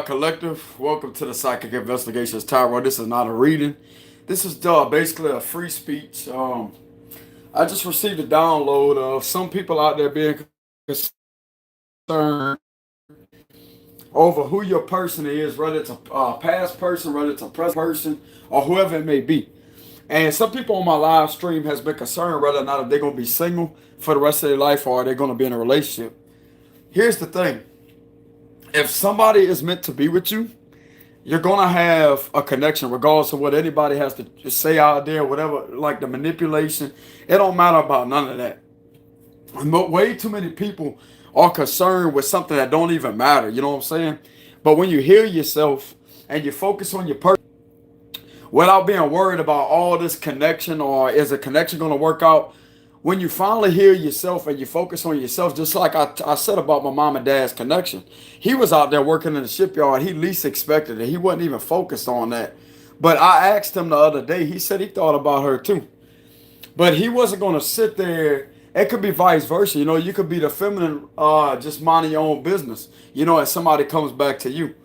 Collective. Welcome to the Psychic Investigations Tower. This is not a reading. This is basically a free speech. I just received a download of some people out there being concerned over who your person is, whether it's a past person, whether it's a present person, or whoever it may be. And some people on my live stream has been concerned whether or not if they're going to be single for the rest of their life or they're going to be in a relationship. Here's the thing. If somebody is meant to be with you, you're going to have a connection regardless of what anybody has to say out there, whatever, like the manipulation. It don't matter about none of that. But way too many people are concerned with something that don't even matter. You know what I'm saying? But when you hear yourself and you focus on your person without being worried about all this connection or is a connection going to work out, when you finally hear yourself and you focus on yourself, just like I said about my mom and dad's connection, he was out there working in the shipyard. He least expected it. He wasn't even focused on that. But I asked him the other day, he said he thought about her too. But he wasn't going to sit there. It could be vice versa. You know, you could be the feminine, just minding your own business, you know, as somebody comes back to you.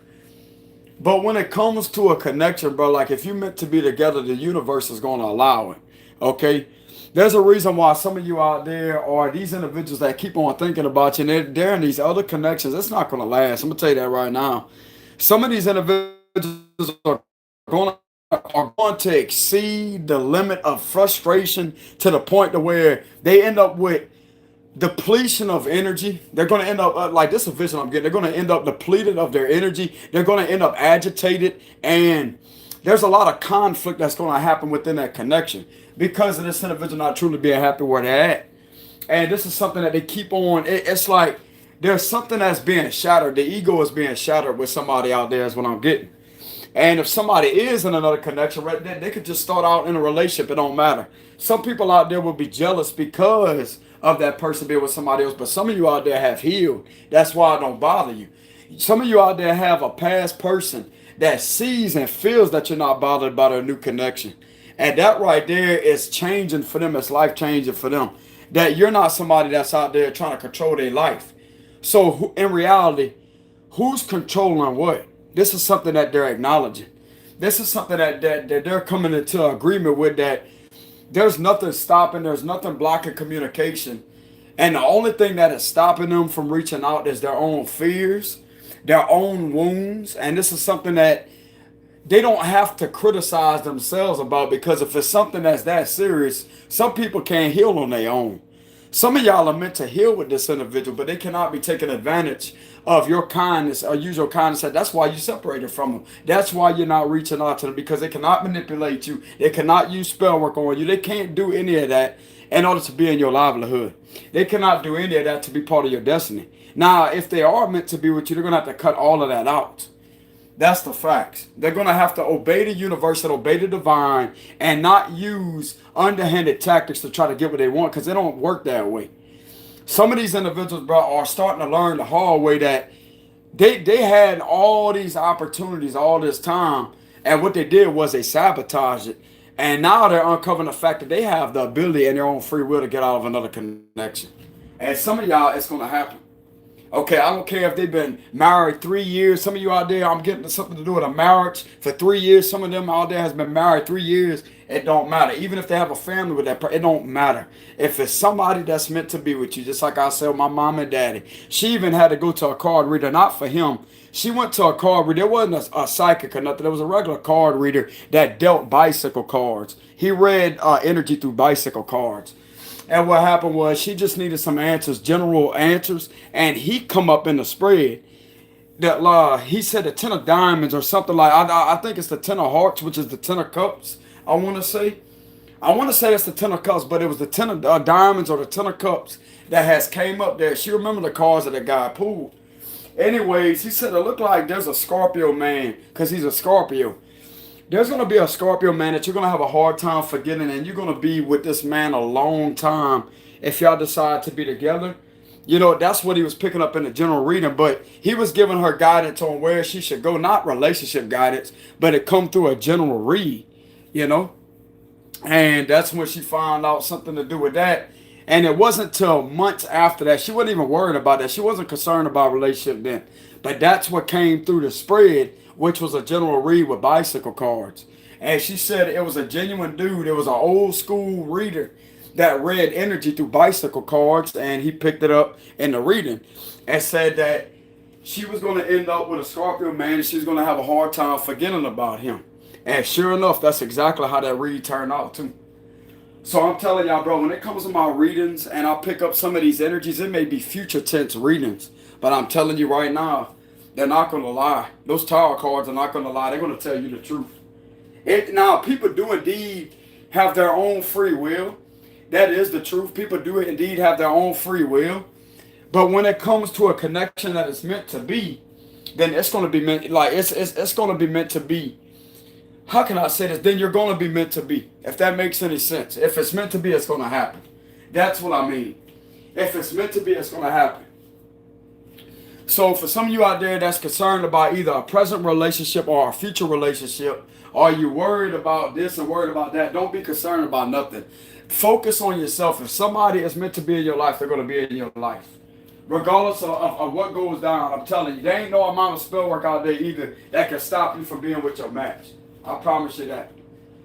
But when it comes to a connection, bro, like if you're meant to be together, the universe is going to allow it. Okay? There's a reason why some of you out there are these individuals that keep on thinking about you, and they're in these other connections. It's not going to last. I'm going to tell you that right now. Some of these individuals are going to exceed the limit of frustration to the point to where they end up with depletion of energy. They're going to end up, like this is a vision I'm getting, they're going to end up depleted of their energy. They're going to end up agitated, and there's a lot of conflict that's going to happen within that connection because of this individual not truly being happy where they're at. And this is something that they keep on. It's like there's something that's being shattered. The ego is being shattered with somebody out there is what I'm getting. And if somebody is in another connection, right there, they could just start out in a relationship. It don't matter. Some people out there will be jealous because of that person being with somebody else. But some of you out there have healed. That's why it don't bother you. Some of you out there have a past person that sees and feels that you're not bothered by their new connection. And that right there is changing for them. It's life changing for them. That you're not somebody that's out there trying to control their life. So in reality, who's controlling what? This is something that they're acknowledging. This is something that they're coming into agreement with, that there's nothing stopping, there's nothing blocking communication. And the only thing that is stopping them from reaching out is their own fears, their own wounds. And this is something that they don't have to criticize themselves about, because if it's something that's that serious, some people can't heal on their own. Some of y'all are meant to heal with this individual, but they cannot be taking advantage of your kindness or use your kindness. That's why you separated from them. That's why you're not reaching out to them, because they cannot manipulate you. They cannot use spell work on you. They can't do any of that in order to be in your livelihood. They cannot do any of that to be part of your destiny. Now, if they are meant to be with you, they're going to have to cut all of that out. That's the facts. They're going to have to obey the universe and obey the divine and not use underhanded tactics to try to get what they want, because they don't work that way. Some of these individuals, bro, are starting to learn the hard way that they had all these opportunities all this time, and what they did was they sabotaged it. And now they're uncovering the fact that they have the ability and their own free will to get out of another connection. And some of y'all, it's going to happen. Okay, I don't care if they've been married 3 years. Some of you out there, I'm getting something to do with a marriage for 3 years. Some of them out there has been married 3 years. It don't matter. Even if they have a family with that person, it don't matter. If it's somebody that's meant to be with you, just like I said with my mom and daddy. She even had to go to a card reader, not for him. She went to a card reader. There wasn't a psychic or nothing. There was a regular card reader that dealt bicycle cards. He read energy through bicycle cards. And what happened was she just needed some answers, general answers, and he come up in the spread that he said the 10 of diamonds or something like, I think it's the 10 of hearts, which is the 10 of cups, I want to say. I want to say it's the 10 of cups, but it was the 10 of diamonds or the 10 of cups that has came up there. She remembered the cards that the guy pulled. Anyways, he said it looked like there's a Scorpio man, because he's a Scorpio. There's going to be a Scorpio man that you're going to have a hard time forgetting, and you're going to be with this man a long time if y'all decide to be together. You know, that's what he was picking up in the general reading, but he was giving her guidance on where she should go, not relationship guidance, but it come through a general read, you know. And that's when she found out something to do with that. And it wasn't till months after that. She wasn't even worried about that. She wasn't concerned about a relationship then. But that's what came through the spread, which was a general read with bicycle cards. And she said it was a genuine dude. It was an old school reader that read energy through bicycle cards, and he picked it up in the reading and said that she was going to end up with a Scorpio man and she's going to have a hard time forgetting about him. And sure enough, that's exactly how that read turned out too. So I'm telling y'all, bro, when it comes to my readings and I pick up some of these energies, it may be future tense readings, but I'm telling you right now, they're not going to lie. Those tarot cards are not going to lie. They're going to tell you the truth. Now, people do indeed have their own free will. That is the truth. People do indeed have their own free will. But when it comes to a connection that is meant to be, then it's going to be meant, like, it's going to be meant to be. How can I say this? Then you're going to be meant to be, if that makes any sense. If it's meant to be, it's going to happen. That's what I mean. If it's meant to be, it's going to happen. So for some of you out there that's concerned about either a present relationship or a future relationship, are you worried about this and worried about that? Don't be concerned about nothing. Focus on yourself. If somebody is meant to be in your life, they're going to be in your life. Regardless of what goes down, I'm telling you, there ain't no amount of spell work out there either that can stop you from being with your match. I promise you that.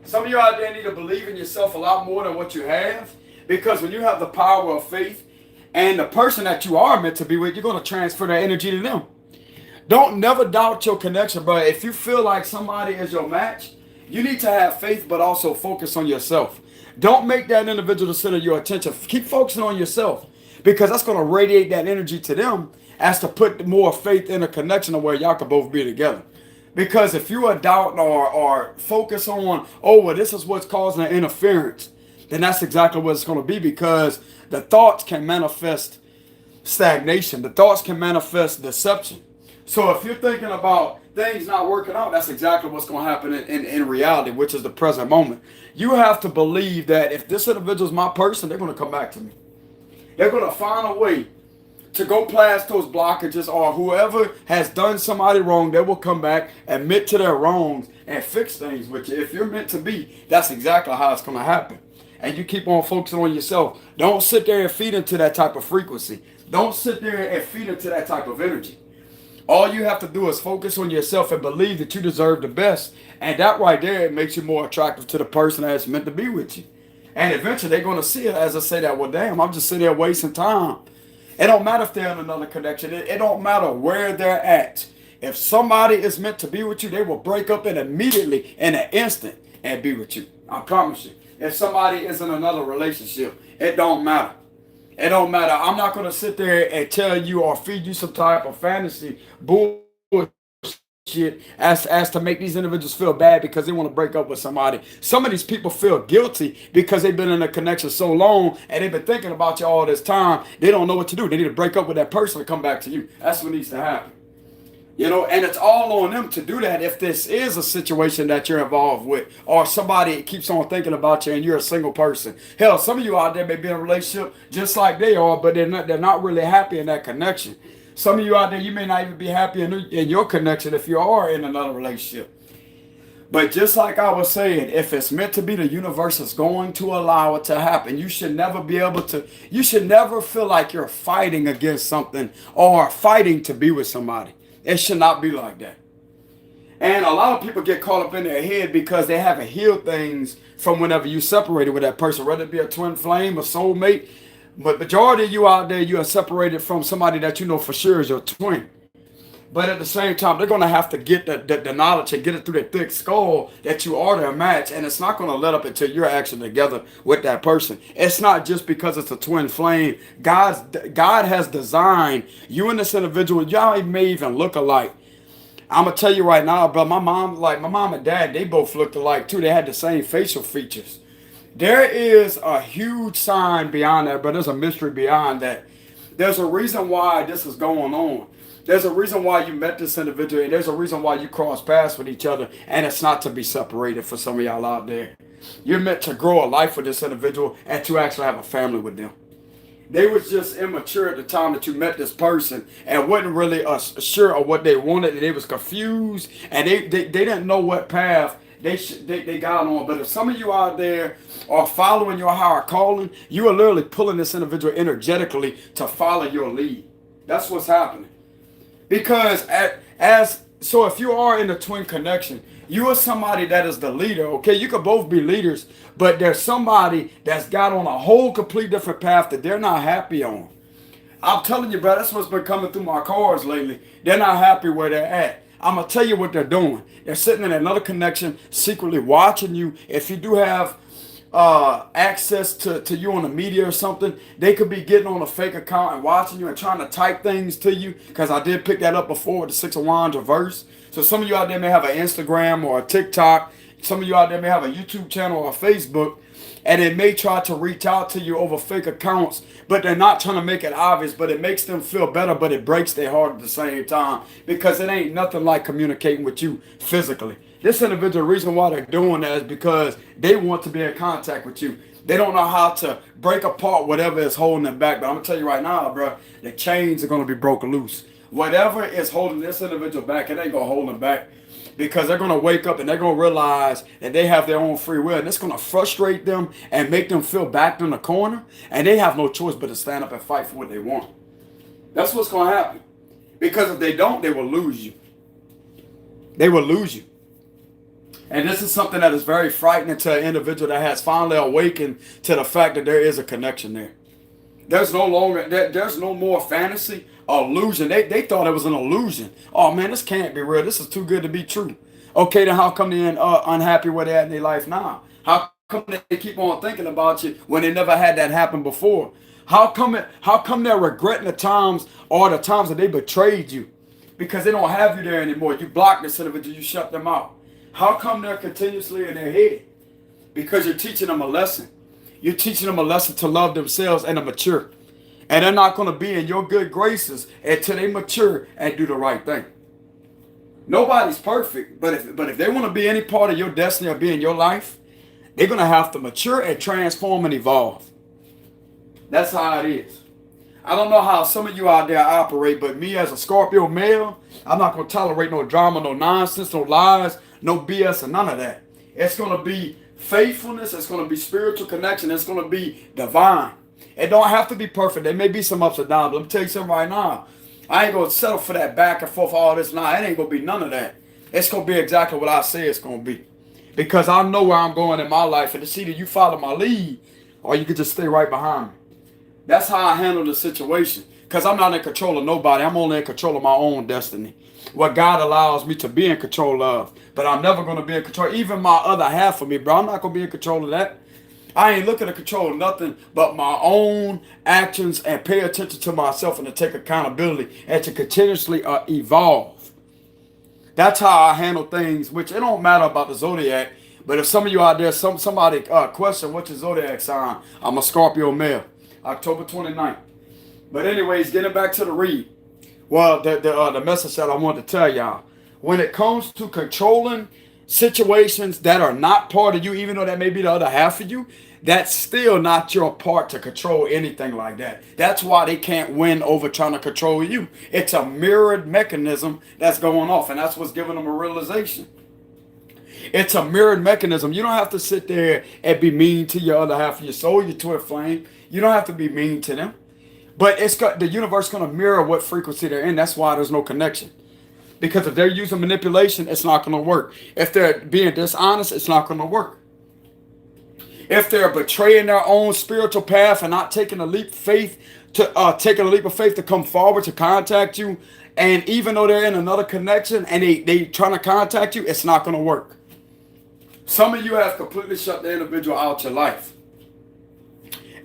Some of you out there need to believe in yourself a lot more than what you have, because when you have the power of faith and the person that you are meant to be with, you're going to transfer that energy to them. Don't never doubt your connection, bro. If you feel like somebody is your match, you need to have faith, but also focus on yourself. Don't make that individual the center of your attention. Keep focusing on yourself, because that's going to radiate that energy to them as to put more faith in a connection of where y'all can both be together. Because if you are doubting or focus on, oh, well, this is what's causing the interference, then that's exactly what it's going to be, because the thoughts can manifest stagnation. The thoughts can manifest deception. So if you're thinking about things not working out, that's exactly what's going to happen in reality, which is the present moment. You have to believe that if this individual is my person, they're going to come back to me. They're going to find a way to go past those blockages, or whoever has done somebody wrong, they will come back, admit to their wrongs, and fix things with you. If you're meant to be, that's exactly how it's going to happen. And you keep on focusing on yourself. Don't sit there and feed into that type of frequency. Don't sit there and feed into that type of energy. All you have to do is focus on yourself and believe that you deserve the best. And that right there, it makes you more attractive to the person that's meant to be with you. And eventually they're going to see it as I say that, well, damn, I'm just sitting there wasting time. It don't matter if they're in another connection. It don't matter where they're at. If somebody is meant to be with you, they will break up and immediately, in an instant, and be with you. I promise you. If somebody is in another relationship, it don't matter. It don't matter. I'm not going to sit there and tell you or feed you some type of fantasy bullshit as to make these individuals feel bad because they want to break up with somebody. Some of these people feel guilty because they've been in a connection so long and they've been thinking about you all this time. They don't know what to do. They need to break up with that person and come back to you. That's what needs to happen. You know, and it's all on them to do that if this is a situation that you're involved with, or somebody keeps on thinking about you and you're a single person. Hell, some of you out there may be in a relationship just like they are, but they're not really happy in that connection. Some of you out there, you may not even be happy in your connection if you are in another relationship. But just like I was saying, if it's meant to be, the universe is going to allow it to happen. You should never be able to, you should never feel like you're fighting against something or fighting to be with somebody. It should not be like that. And a lot of people get caught up in their head because they haven't healed things from whenever you separated with that person, whether it be a twin flame, a soulmate. But majority of you out there, you are separated from somebody that you know for sure is your twin. But at the same time, they're going to have to get the knowledge and get it through their thick skull that you are their match. And it's not going to let up until you're actually together with that person. It's not just because it's a twin flame. God has designed you and this individual. Y'all may even look alike. I'm going to tell you right now, bro, my mom and dad, they both looked alike too. They had the same facial features. There is a huge sign beyond that, but there's a mystery beyond that. There's a reason why this is going on. There's a reason why you met this individual, and there's a reason why you cross paths with each other, and it's not to be separated for some of y'all out there. You're meant to grow a life with this individual and to actually have a family with them. They was just immature at the time that you met this person and wasn't really sure of what they wanted, and they was confused, and they didn't know what path they got on. But if some of you out there are following your higher calling, you are literally pulling this individual energetically to follow your lead. That's what's happening. Because so if you are in the twin connection, you are somebody that is the leader, okay? You could both be leaders, but there's somebody that's got on a whole complete different path that they're not happy on. I'm telling you, bro, that's what's been coming through my cards lately. They're not happy where they're at. I'm going to tell you what they're doing. They're sitting in another connection, secretly watching you. If you do have access to you on the media or something, they could be getting on a fake account and watching you and trying to type things to you, because I did pick that up before with the Six of Wands reverse. So some of you out there may have an Instagram or a TikTok. Some of you out there may have a YouTube channel or a Facebook, and they may try to reach out to you over fake accounts, but they're not trying to make it obvious, but it makes them feel better, but it breaks their heart at the same time, because it ain't nothing like communicating with you physically. This individual, the reason why they're doing that is because they want to be in contact with you. They don't know how to break apart whatever is holding them back. But I'm going to tell you right now, bro, the chains are going to be broken loose. Whatever is holding this individual back, it ain't going to hold them back. Because they're going to wake up and they're going to realize that they have their own free will. And it's going to frustrate them and make them feel backed in the corner. And they have no choice but to stand up and fight for what they want. That's what's going to happen. Because if they don't, they will lose you. They will lose you. And this is something that is very frightening to an individual that has finally awakened to the fact that there is a connection there. There's no more fantasy or illusion. They thought it was an illusion. Oh man, this can't be real. This is too good to be true. Okay, then how come they're unhappy where they're at in their life now? How come they keep on thinking about you when they never had that happen before? How come they're regretting the times or the times that they betrayed you? Because they don't have you there anymore. You blocked this individual, you shut them out. How come they're continuously in their head? Because you're teaching them a lesson. You're teaching them a lesson to love themselves and to mature. And they're not going to be in your good graces until they mature and do the right thing. Nobody's perfect, but if they want to be any part of your destiny or be in your life, they're going to have to mature and transform and evolve. That's how it is. I don't know how some of you out there operate, but me as a Scorpio male, I'm not going to tolerate no drama, no nonsense, no lies, no BS, and none of that. It's going to be faithfulness. It's going to be spiritual connection. It's going to be divine. It don't have to be perfect. There may be some ups and downs, but let me tell you something right now. I ain't going to settle for that back and forth, all this. Nah, it ain't going to be none of that. It's going to be exactly what I say it's going to be. Because I know where I'm going in my life, and it's either you follow my lead or you can just stay right behind me. That's how I handle the situation. Because I'm not in control of nobody. I'm only in control of my own destiny. What God allows me to be in control of. But I'm never going to be in control. Even my other half of me, bro, I'm not going to be in control of that. I ain't looking to control nothing but my own actions and pay attention to myself and to take accountability and to continuously evolve. That's how I handle things, which it don't matter about the zodiac. But if some of you out there, somebody question what's your zodiac sign, I'm a Scorpio male, October 29th. But anyways, getting back to the read. Well, the message that I wanted to tell y'all. When it comes to controlling situations that are not part of you, even though that may be the other half of you, that's still not your part to control anything like that. That's why they can't win over trying to control you. It's a mirrored mechanism that's going off, and that's what's giving them a realization. It's a mirrored mechanism. You don't have to sit there and be mean to your other half of your soul, your twin flame. You don't have to be mean to them. But the universe is going to mirror what frequency they're in. That's why there's no connection. Because if they're using manipulation, it's not going to work. If they're being dishonest, it's not going to work. If they're betraying their own spiritual path and not taking a leap of faith to come forward to contact you, and even though they're in another connection and they trying to contact you, it's not going to work. Some of you have completely shut the individual out your life.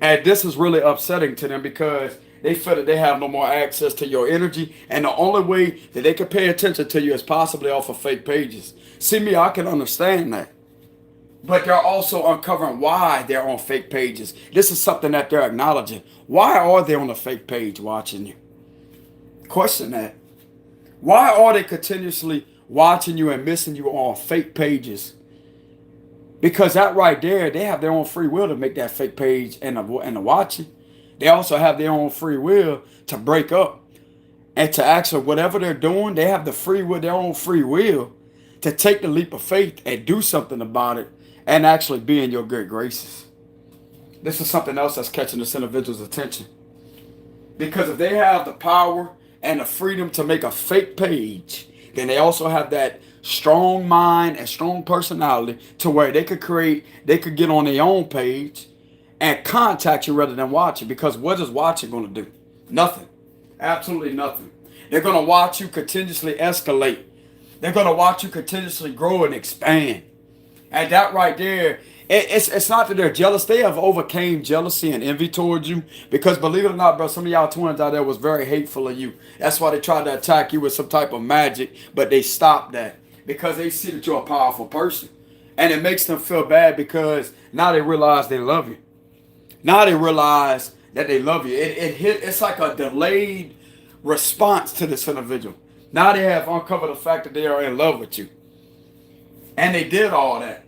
And this is really upsetting to them because they feel that they have no more access to your energy. And the only way that they can pay attention to you is possibly off of fake pages. See me, I can understand that. But they're also uncovering why they're on fake pages. This is something that they're acknowledging. Why are they on a fake page watching you? Question that. Why are they continuously watching you and missing you on fake pages? Because that right there, they have their own free will to make that fake page and to watch it. They also have their own free will to break up and to actually, whatever they're doing, they have their own free will to take the leap of faith and do something about it and actually be in your good graces. This is something else that's catching this individual's attention. Because if they have the power and the freedom to make a fake page, then they also have that strong mind and strong personality to where they could get on their own page and contact you rather than watching. Because what is watching going to do? Nothing. Absolutely nothing. They're going to watch you continuously escalate. They're going to watch you continuously grow and expand. And that right there, it's not that they're jealous. They have overcame jealousy and envy towards you. Because believe it or not, bro, some of y'all twins out there was very hateful of you. That's why they tried to attack you with some type of magic. But they stopped that. Because they see that you're a powerful person. And it makes them feel bad because now they realize they love you. Now they realize that they love you. It's like a delayed response to this individual. Now they have uncovered the fact that they are in love with you. And they did all that.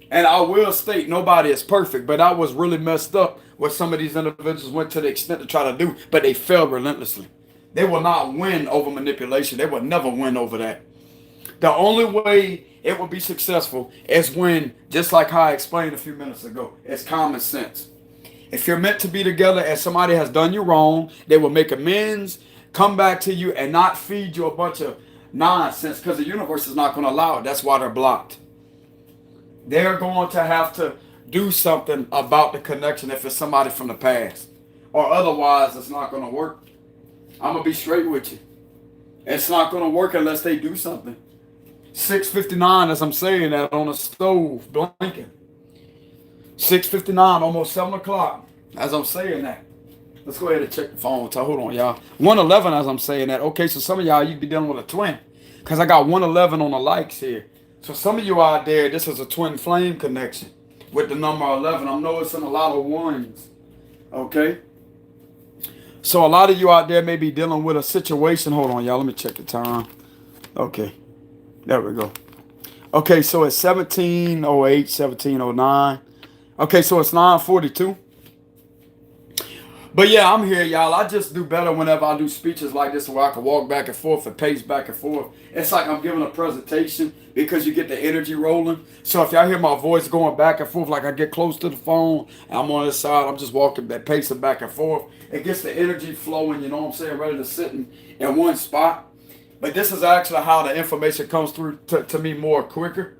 And I will state, nobody is perfect, but I was really messed up what some of these individuals went to the extent to try to do, but they failed relentlessly. They will not win over manipulation. They will never win over that. The only way it will be successful is when, just like how I explained a few minutes ago, it's common sense. If you're meant to be together and somebody has done you wrong, they will make amends, come back to you, and not feed you a bunch of nonsense because the universe is not going to allow it. That's why they're blocked. They're going to have to do something about the connection if it's somebody from the past. Or otherwise, it's not going to work. I'm going to be straight with you. It's not going to work unless they do something. 6:59 as I'm saying that on the stove, blinking. 6:59, almost 7 o'clock as I'm saying that. Let's go ahead and check the phone. Hold on, y'all. 111 as I'm saying that. Okay, so some of y'all, you be dealing with a twin. Because I got 111 on the likes here. So some of you out there, this is a twin flame connection with the number 11. I'm noticing a lot of ones. Okay? So a lot of you out there may be dealing with a situation. Hold on, y'all. Let me check the time. Okay. There we go. Okay, so it's 17:08, 17:09. Okay, so it's 9:42. But yeah, I'm here, y'all. I just do better whenever I do speeches like this where I can walk back and forth and pace back and forth. It's like I'm giving a presentation because you get the energy rolling. So if y'all hear my voice going back and forth, like I get close to the phone, I'm on this side, I'm just walking, pacing back and forth. It gets the energy flowing, you know what I'm saying, ready to sit in one spot. But this is actually how the information comes through to me more quicker.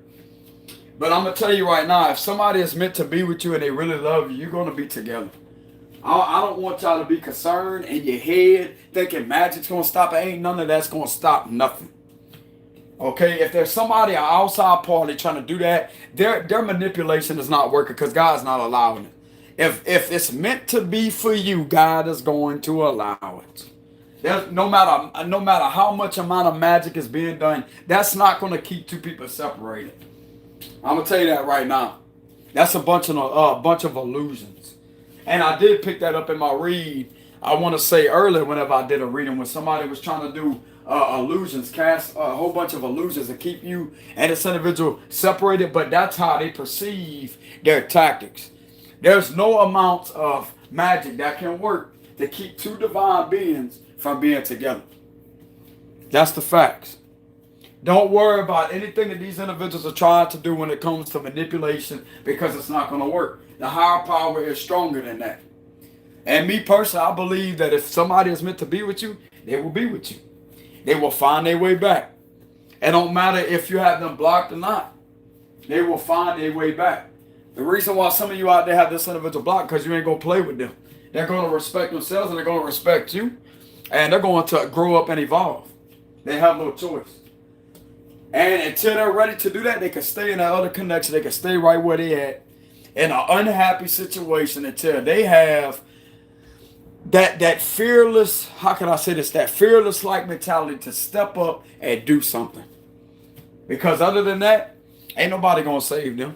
But I'm going to tell you right now, if somebody is meant to be with you and they really love you, you're going to be together. I don't want y'all to be concerned in your head thinking magic's going to stop. It ain't none of that's going to stop nothing. Okay, if there's somebody, an outside party trying to do that, their manipulation is not working because God's not allowing it. If it's meant to be for you, God is going to allow it. No matter how much amount of magic is being done, that's not going to keep two people separated. I'm going to tell you that right now. That's a bunch of illusions. And I did pick that up in my read. I want to say earlier whenever I did a reading when somebody was trying to do illusions, cast a whole bunch of illusions to keep you and this individual separated, but that's how they perceive their tactics. There's no amount of magic that can work to keep two divine beings from being together. That's the facts. Don't worry about anything that these individuals are trying to do when it comes to manipulation because it's not going to work. The higher power is stronger than that. And me personally, I believe that if somebody is meant to be with you, they will be with you. They will find their way back. It don't matter if you have them blocked or not. They will find their way back. The reason why some of you out there have this individual blocked because you ain't going to play with them. They're going to respect themselves and they're going to respect you. And they're going to grow up and evolve. They have no choice. And until they're ready to do that, they can stay in that other connection. They can stay right where they at in an unhappy situation until they have that fearless, how can I say this, that fearless like mentality to step up and do something. Because other than that, ain't nobody going to save them.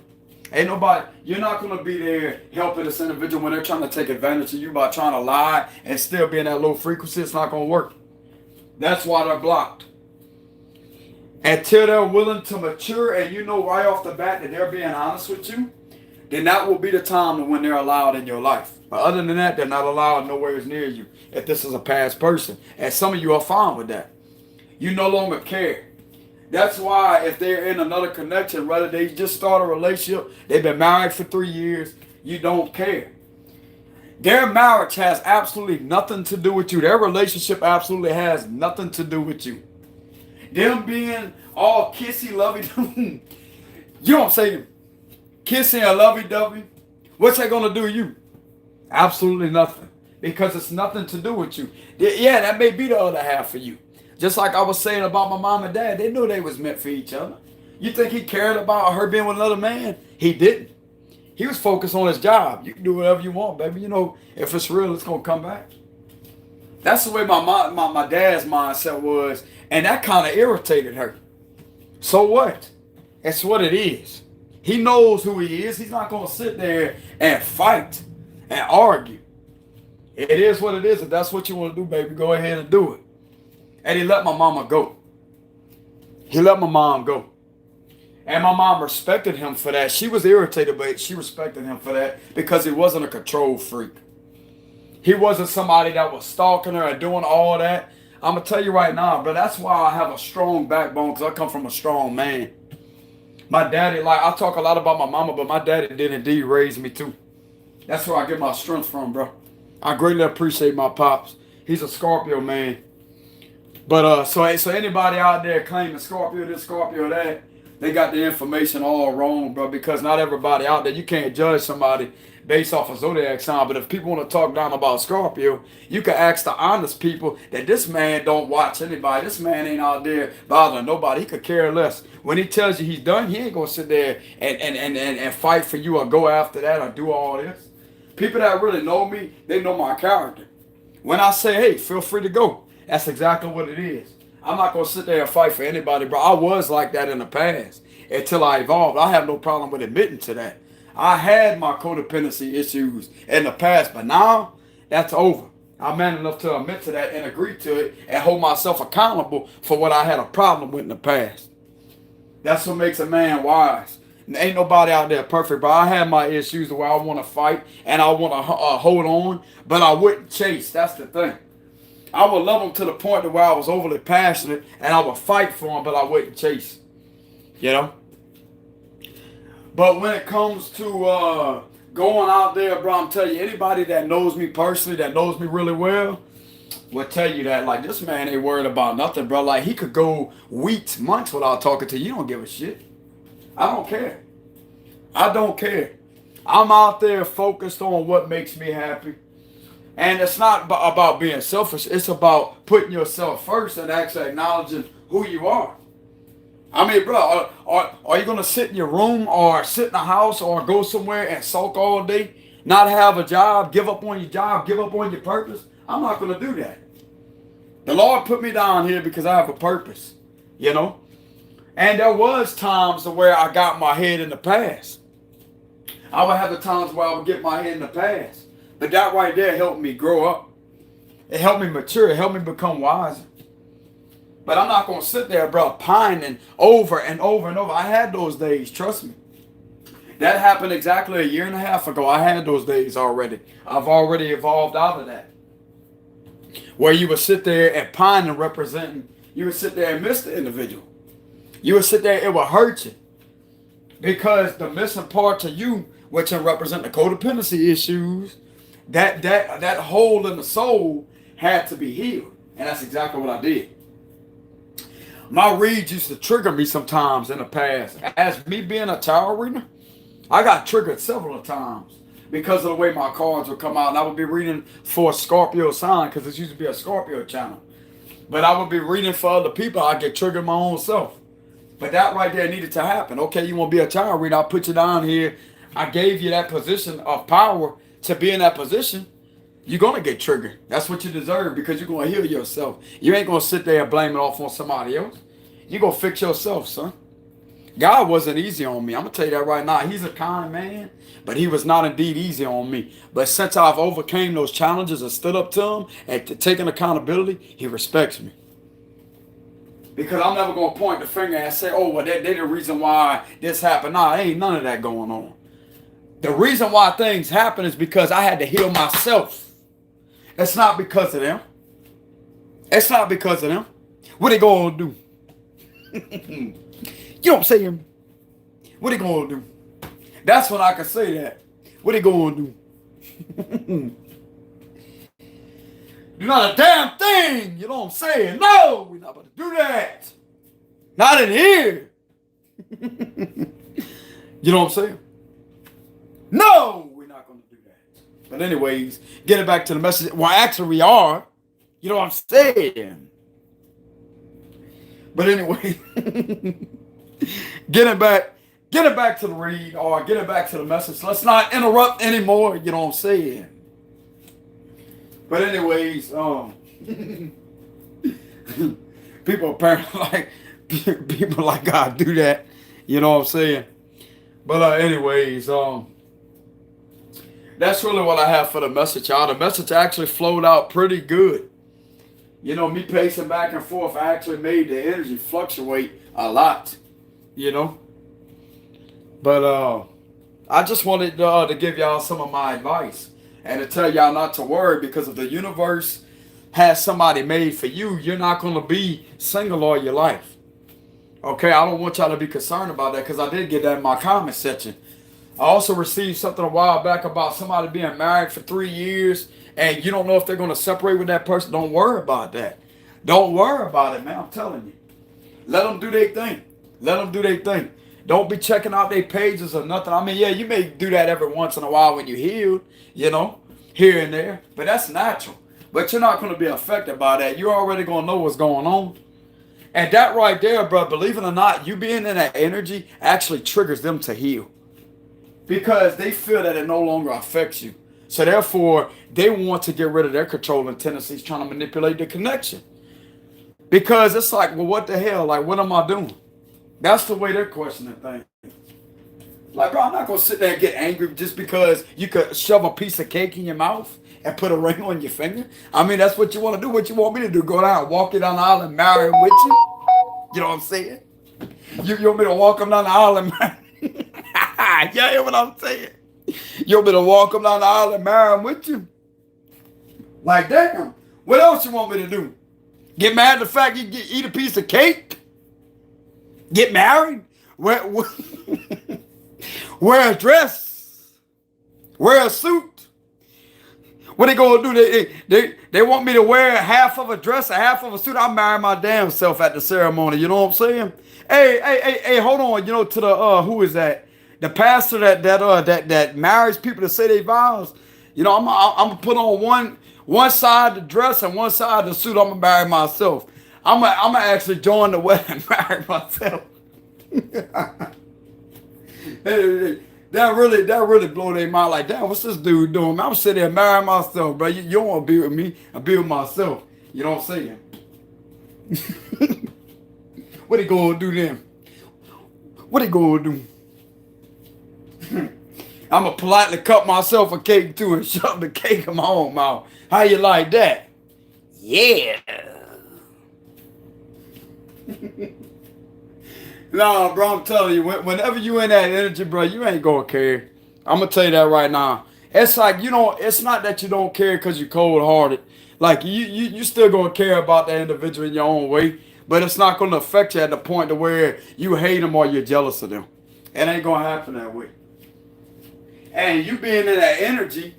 Ain't nobody, you're not going to be there helping this individual when they're trying to take advantage of you by trying to lie and still be in that low frequency. It's not going to work. That's why they're blocked. Until they're willing to mature and you know right off the bat that they're being honest with you, then that will be the time when they're allowed in your life. But other than that, they're not allowed nowhere near you if this is a past person. And some of you are fine with that. You no longer care. That's why if they're in another connection, whether they just start a relationship, they've been married for 3 years, you don't care. Their marriage has absolutely nothing to do with you. Their relationship absolutely has nothing to do with you. Them being all kissy, lovey, you don't say kissing and lovey dovey. What's that gonna do to you? Absolutely nothing. Because it's nothing to do with you. Yeah, that may be the other half of you. Just like I was saying about my mom and dad, they knew they was meant for each other. You think he cared about her being with another man? He didn't. He was focused on his job. You can do whatever you want, baby. You know, if it's real, it's gonna come back. That's the way my dad's mindset was, and that kind of irritated her. So what? It's what it is. He knows who he is. He's not gonna sit there and fight and argue. It is what it is. If that's what you want to do, baby, go ahead and do it. And he let my mama go. He let my mom go. And my mom respected him for that. She was irritated, but she respected him for that because he wasn't a control freak. He wasn't somebody that was stalking her and doing all that. I'm going to tell you right now, but that's why I have a strong backbone, because I come from a strong man. My daddy, like, I talk a lot about my mama, but my daddy did indeed raise me too. That's where I get my strength from, bro. I greatly appreciate my pops. He's a Scorpio man. But so anybody out there claiming Scorpio this, Scorpio that, they got the information all wrong, bro. Because not everybody out there, you can't judge somebody based off of zodiac sign. But if people want to talk down about Scorpio, you can ask the honest people that this man don't watch anybody. This man ain't out there bothering nobody. He could care less. When he tells you he's done, he ain't gonna sit there and fight for you or go after that or do all this. People that really know me, they know my character. When I say, hey, feel free to go, that's exactly what it is. I'm not going to sit there and fight for anybody, bro. I was like that in the past until I evolved. I have no problem with admitting to that. I had my codependency issues in the past, but now that's over. I'm man enough to admit to that and agree to it and hold myself accountable for what I had a problem with in the past. That's what makes a man wise. Ain't nobody out there perfect, but I had my issues where I want to fight and I want to hold on, but I wouldn't chase. That's the thing. I would love them to the point where I was overly passionate and I would fight for them, but I wouldn't chase. You know? But when it comes to going out there, bro, I'm telling you, anybody that knows me personally, that knows me really well, will tell you that, like, this man ain't worried about nothing, bro. Like, he could go weeks, months without talking to you. You don't give a shit. I don't care. I don't care. I'm out there focused on what makes me happy. And it's not about being selfish. It's about putting yourself first and actually acknowledging who you are. I mean, bro, are you going to sit in your room or sit in a house or go somewhere and sulk all day, not have a job, give up on your job, give up on your purpose? I'm not going to do that. The Lord put me down here because I have a purpose, you know? And there was times where I got my head in the past. I would have the times where I would get my head in the past. But that right there helped me grow up. It helped me mature. It helped me become wiser. But I'm not going to sit there, bro, pining over and over and over. I had those days, trust me. That happened exactly a year and a half ago. I had those days already. I've already evolved out of that. Where you would sit there and pine and representing. You would sit there and miss the individual. You would sit there, it would hurt you. Because the missing part to you, which can represent the codependency issues, that hole in the soul had to be healed. And that's exactly what I did. My reads used to trigger me sometimes in the past. As me being a tarot reader, I got triggered several times because of the way my cards would come out. And I would be reading for a Scorpio sign because it used to be a Scorpio channel. But I would be reading for other people. I get triggered my own self. But that right there needed to happen. Okay, you want to be a tarot reader, I'll put you down here. I gave you that position of power to be in that position. You're going to get triggered. That's what you deserve because you're going to heal yourself. You ain't going to sit there and blame it off on somebody else. You're going to fix yourself, son. God wasn't easy on me. I'm going to tell you that right now. He's a kind man, but he was not indeed easy on me. But since I've overcame those challenges and stood up to him and taken accountability, he respects me. Because I'm never going to point the finger and say, oh, well, they're the reason why this happened. Nah, ain't none of that going on. The reason why things happen is because I had to heal myself. It's not because of them. It's not because of them. What they going to do? You don't say him. What they going to do? That's when I can say that. What they going to do? Do not a damn thing. You know what I'm saying? No, we're not about to do that. Not in here. You know what I'm saying? No, we're not going to do that. But anyways, getting back to the message. Well, actually, we are. You know what I'm saying? But anyway, getting back to the read or getting back to the message. Let's not interrupt anymore. You know what I'm saying? But anyways, people apparently like God do that. You know what I'm saying? But anyways, that's really what I have for the message, y'all. The message actually flowed out pretty good. You know, me pacing back and forth actually made the energy fluctuate a lot. You know? But I just wanted to give y'all some of my advice and to tell y'all not to worry, because if the universe has somebody made for you, you're not going to be single all your life. Okay, I don't want y'all to be concerned about that, because I did get that in my comment section. I also received something a while back about somebody being married for 3 years and you don't know if they're going to separate with that person. Don't worry about that. Don't worry about it, man. I'm telling you. Let them do their thing. Let them do their thing. Don't be checking out their pages or nothing. I mean, yeah, you may do that every once in a while when you heal, you know, here and there. But that's natural. But you're not going to be affected by that. You're already going to know what's going on. And that right there, bro, believe it or not, you being in that energy actually triggers them to heal. Because they feel that it no longer affects you. So therefore, they want to get rid of their controlling tendencies, trying to manipulate the connection. Because it's like, well, what the hell? Like, what am I doing? That's the way they're questioning things. Like, bro, I'm not going to sit there and get angry just because you could shove a piece of cake in your mouth and put a ring on your finger. I mean, that's what you want to do. What you want me to do? Go down, walk you down the aisle and marry him with you? You know what I'm saying? You want me to walk him down the aisle and marry him? You hear what I'm saying? You want me to walk him down the aisle and marry him with you? Like, damn. What else you want me to do? Get mad at the fact you eat a piece of cake? Get married? Wear a dress? Wear a suit? What they gonna do? They want me to wear half of a dress, a half of a suit. I'll marry my damn self at the ceremony. You know what I'm saying? Hey, hold on. You know, to the who is that? The pastor that marries people to say they vows. You know, I'm gonna put on one side the dress and one side the suit. I'm gonna marry myself. I'm gonna actually join the wedding and marry myself. That really blow their mind. Like, damn, what's this dude doing? I'm sitting there marrying myself, bro. You don't want to be with me. I be with myself. You know what I'm saying? What he gonna do then? What he gonna do? I'm gonna politely cut myself a cake too and shove the cake in my own mouth. How you like that? Yeah. Nah, bro, I'm telling you, whenever you in that energy, bro, you ain't gonna care. I'm gonna tell you that right now. It's like, you know, it's not that you don't care because you're cold-hearted. Like, you still gonna care about that individual in your own way, but it's not gonna affect you at the point to where you hate them or you're jealous of them. It ain't gonna happen that way. And you being in that energy,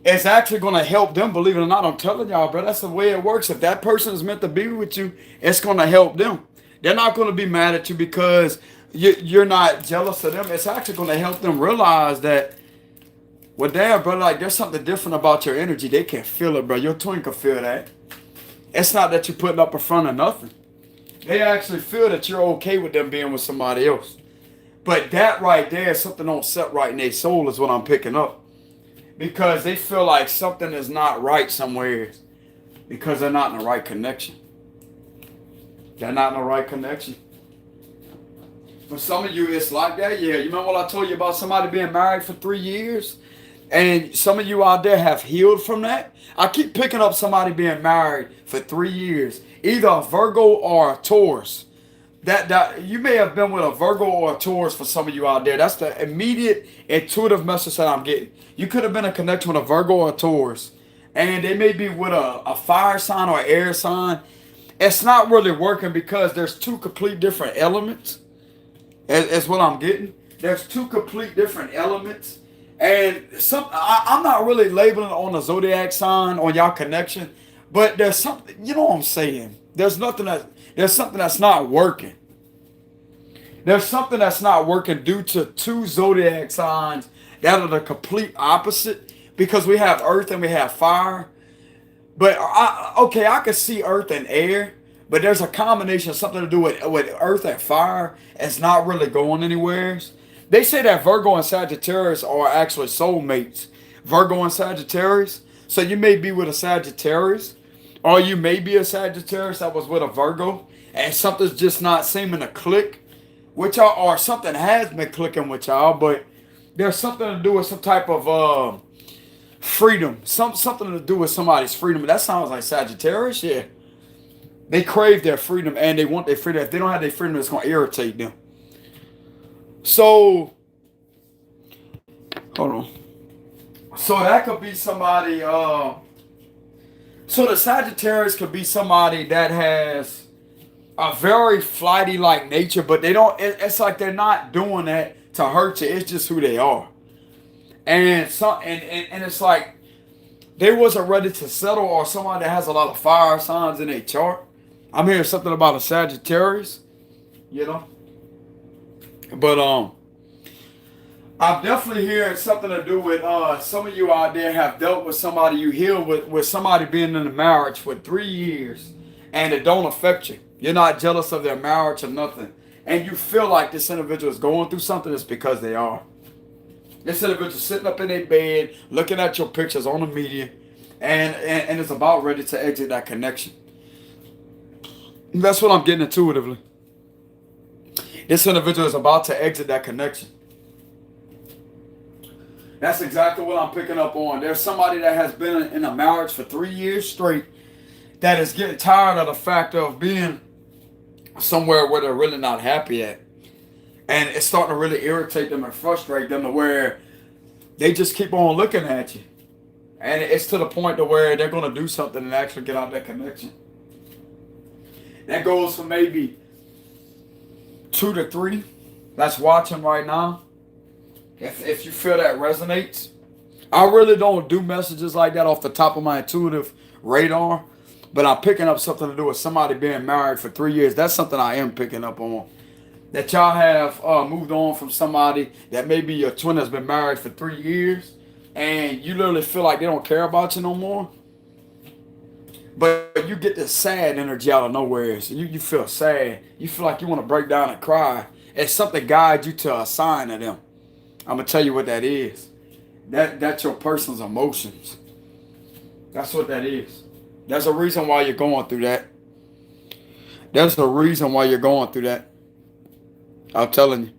it's actually going to help them, believe it or not. I'm telling y'all, bro, that's the way it works. If that person is meant to be with you, it's going to help them. They're not going to be mad at you because you're not jealous of them. It's actually going to help them realize that, well, damn, bro, like, there's something different about your energy. They can feel it, bro. Your twin can feel that. It's not that you're putting up in front of nothing. They actually feel that you're okay with them being with somebody else. But that right there, something don't set right in their soul is what I'm picking up. Because they feel like something is not right somewhere because they're not in the right connection. They're not in the right connection. For some of you, it's like that. Yeah, you remember what I told you about somebody being married for 3 years? And some of you out there have healed from that. I keep picking up somebody being married for 3 years. Either a Virgo or a Taurus. That you may have been with a Virgo or a Taurus for some of you out there. That's the immediate intuitive message that I'm getting. You could have been in connection with a Virgo or a Taurus. And they may be with a fire sign or an air sign. It's not really working because there's two complete different elements. Is what I'm getting. There's two complete different elements. And I'm not really labeling on the zodiac sign on y'all connection. But there's something, you know what I'm saying? There's something that's not working. There's something that's not working due to two zodiac signs that are the complete opposite. Because we have earth and we have fire. But okay, I can see earth and air, but there's a combination of something to do with earth and fire. It's not really going anywhere. They say that Virgo and Sagittarius are actually soulmates. Virgo and Sagittarius. So you may be with a Sagittarius, or you may be a Sagittarius that was with a Virgo, and something's just not seeming to click with y'all, or something has been clicking with y'all, but there's something to do with some type of freedom, something to do with somebody's freedom. That sounds like Sagittarius, yeah. They crave their freedom and they want their freedom. If they don't have their freedom, it's going to irritate them. So, hold on. So that could be somebody. So the Sagittarius could be somebody that has a very flighty-like nature, but they don't. It's like they're not doing that to hurt you. It's just who they are. And it's like they wasn't ready to settle, or somebody that has a lot of fire signs in their chart. I'm hearing something about a Sagittarius, you know. But I'm definitely hearing something to do with some of you out there have dealt with somebody you heal with somebody being in a marriage for 3 years and it don't affect you. You're not jealous of their marriage or nothing. And you feel like this individual is going through something. It's because they are. This individual sitting up in their bed, looking at your pictures on the media, and is about ready to exit that connection. That's what I'm getting intuitively. This individual is about to exit that connection. That's exactly what I'm picking up on. There's somebody that has been in a marriage for 3 years straight that is getting tired of the fact of being somewhere where they're really not happy at. And it's starting to really irritate them and frustrate them to where they just keep on looking at you. And it's to the point to where they're going to do something and actually get out that connection. That goes for maybe 2 to 3 that's watching right now. If you feel that resonates. I really don't do messages like that off the top of my intuitive radar. But I'm picking up something to do with somebody being married for 3 years. That's something I am picking up on. That y'all have moved on from somebody that maybe your twin has been married for 3 years. And you literally feel like they don't care about you no more. But you get this sad energy out of nowhere. So you feel sad. You feel like you want to break down and cry. And something guides you to a sign of them. I'm going to tell you what that is. That's your person's emotions. That's what that is. There's a reason why you're going through that. There's a reason why you're going through that. I'm telling you.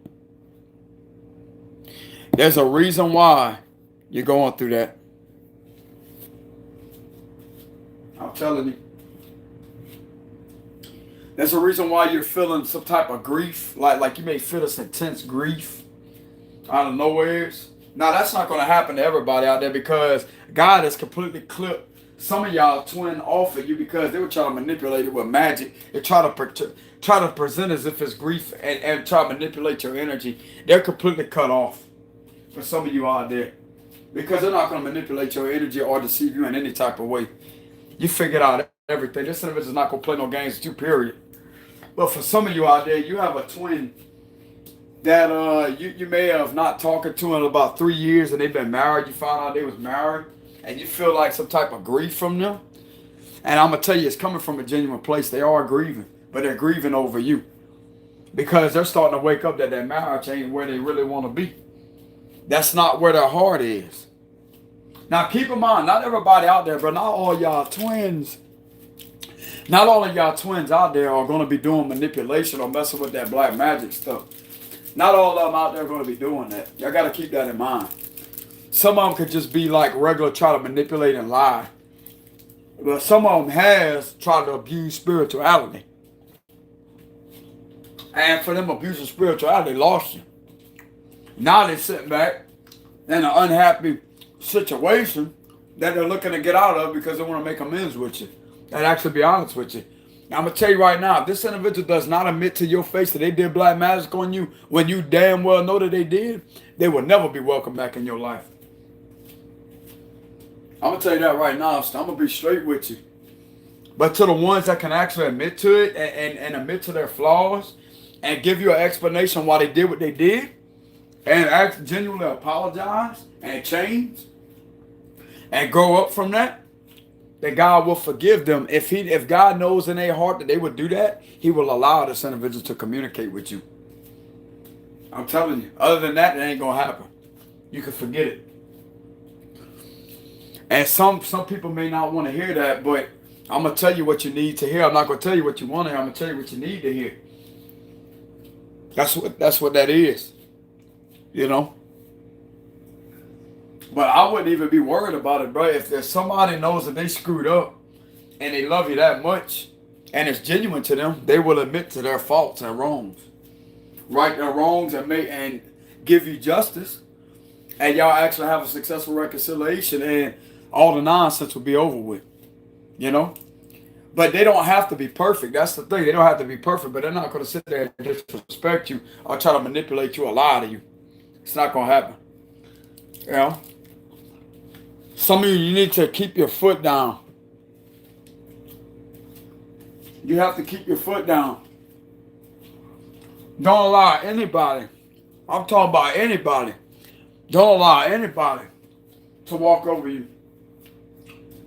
There's a reason why you're going through that. I'm telling you. There's a reason why you're feeling some type of grief. Like you may feel this intense grief out of nowhere. Now, that's not going to happen to everybody out there because God has completely clipped some of y'all twin off of you because they were trying to manipulate it with magic. They try to present as if it's grief and try to manipulate your energy. They're completely cut off for some of you out there because they're not going to manipulate your energy or deceive you in any type of way. You figured out everything. This individual is not going to play no games with you, period. But for some of you out there, you have a twin that you may have not talked to in about 3 years and they've been married. You found out they was married and you feel like some type of grief from them. And I'm going to tell you, it's coming from a genuine place. They are grieving, but they're grieving over you because they're starting to wake up that their marriage ain't where they really want to be. That's not where their heart is. Now, keep in mind, not everybody out there, but not all y'all twins. Not all of y'all twins out there are going to be doing manipulation or messing with that black magic stuff. Not all of them out there are going to be doing that. Y'all got to keep that in mind. Some of them could just be like regular, try to manipulate and lie. But some of them has tried to abuse spirituality. And for them abusing spirituality, they lost you. Now they're sitting back in an unhappy situation that they're looking to get out of because they want to make amends with you. And actually be honest with you. Now, I'm going to tell you right now, if this individual does not admit to your face that they did black magic on you when you damn well know that they did, they will never be welcome back in your life. I'm going to tell you that right now. So I'm going to be straight with you. But to the ones that can actually admit to it and admit to their flaws and give you an explanation why they did what they did and genuinely apologize and change and grow up from that, that God will forgive them. If God knows in their heart that they would do that, he will allow this individual to communicate with you. I'm telling you. Other than that, it ain't going to happen. You can forget it. And some people may not want to hear that, but I'm going to tell you what you need to hear. I'm not going to tell you what you want to hear. I'm going to tell you what you need to hear. That's what that is. You know? But I wouldn't even be worried about it, bro. If there's somebody knows that they screwed up and they love you that much and it's genuine to them, they will admit to their faults and wrongs. Right their wrongs and give you justice. And y'all actually have a successful reconciliation and all the nonsense will be over with. You know? But they don't have to be perfect. That's the thing. They don't have to be perfect, but they're not going to sit there and disrespect you or try to manipulate you or lie to you. It's not going to happen. You know? Some of you need to keep your foot down. You have to keep your foot down. Don't allow anybody, I'm talking about anybody, don't allow anybody to walk over you.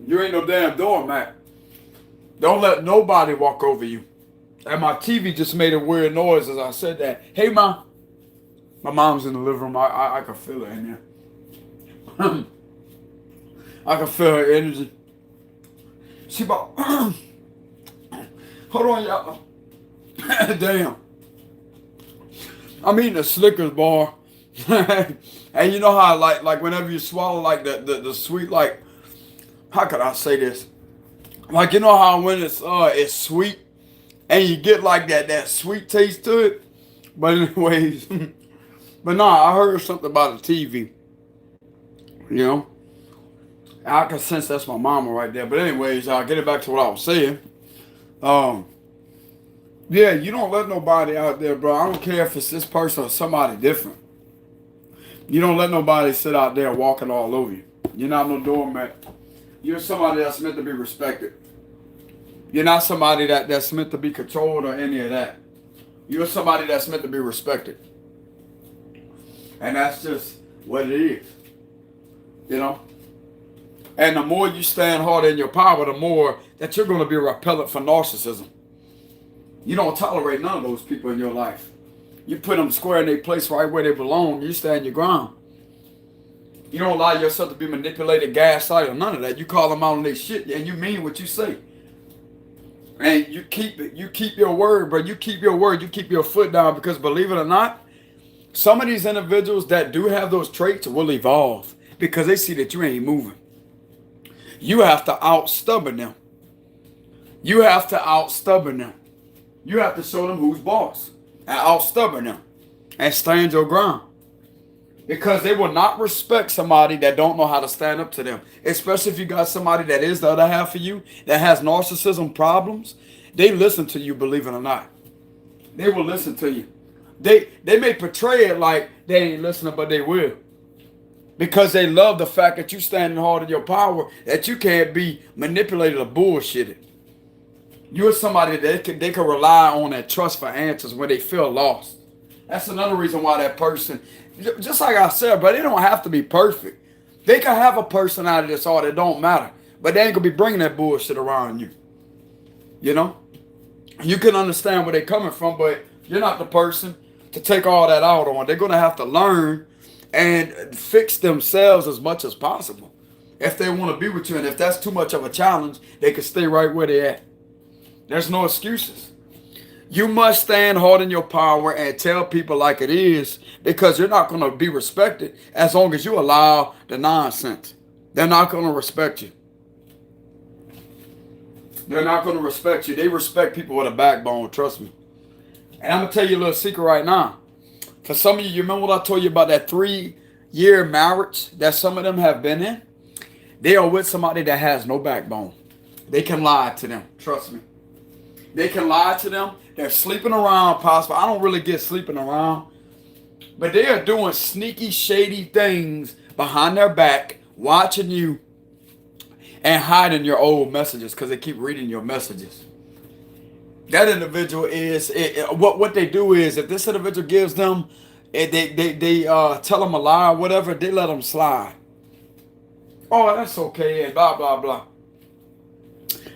You ain't no damn doormat. Don't let nobody walk over you. And my TV just made a weird noise as I said that. Hey, Mom. My mom's in the living room. I can feel her in there. I can feel her energy. She about, hold on, y'all. Damn. I'm eating a Snickers bar. And you know how like whenever you swallow like the sweet, like, how could I say this? Like, you know how when it's sweet and you get like that sweet taste to it? But anyways, but nah, I heard something about the TV. You know? I can sense that's my mama right there. But anyways, I'll get it back to what I was saying. Yeah, you don't let nobody out there, bro. I don't care if it's this person or somebody different. You don't let nobody sit out there walking all over you. You're not no doormat. You're somebody that's meant to be respected. You're not somebody that's meant to be controlled or any of that. You're somebody that's meant to be respected. And that's just what it is. You know? And the more you stand hard in your power, the more that you're going to be repellent for narcissism. You don't tolerate none of those people in your life. You put them square in their place right where they belong. You stand your ground. You don't allow yourself to be manipulated, gaslighted, or none of that. You call them out on their shit and you mean what you say. And you keep it. You keep your word, bro. You keep your word. You keep your foot down because believe it or not, some of these individuals that do have those traits will evolve because they see that you ain't moving. You have to out-stubborn them. You have to out-stubborn them. You have to show them who's boss and out-stubborn them and stand your ground. Because they will not respect somebody that don't know how to stand up to them. Especially if you got somebody that is the other half of you that has narcissism problems. They listen to you, believe it or not. They will listen to you. They may portray it like they ain't listening, but they will. Because they love the fact that you standing hard in your power, that you can't be manipulated or bullshitted. You're somebody that they can rely on and trust for answers when they feel lost. That's another reason why that person, just like I said, but they don't have to be perfect. They can have a personality that's all that don't matter. But they ain't going to be bringing that bullshit around you. You know? You can understand where they're coming from, but you're not the person to take all that out on. They're going to have to learn and fix themselves as much as possible. If they want to be with you, and if that's too much of a challenge, they can stay right where they're at. There's no excuses. You must stand hard in your power and tell people like it is because you're not going to be respected as long as you allow the nonsense. They're not going to respect you. They're not going to respect you. They respect people with a backbone, trust me. And I'm going to tell you a little secret right now. For some of you, you remember what I told you about that 3-year marriage that some of them have been in? They are with somebody that has no backbone. They can lie to them, trust me. They can lie to them. They're sleeping around possible. I don't really get sleeping around. But they are doing sneaky, shady things behind their back, watching you. and hiding your old messages because they keep reading your messages. That individual is what they do is if this individual gives them, they tell them a lie or whatever, they let them slide. Oh, that's okay, and blah blah blah.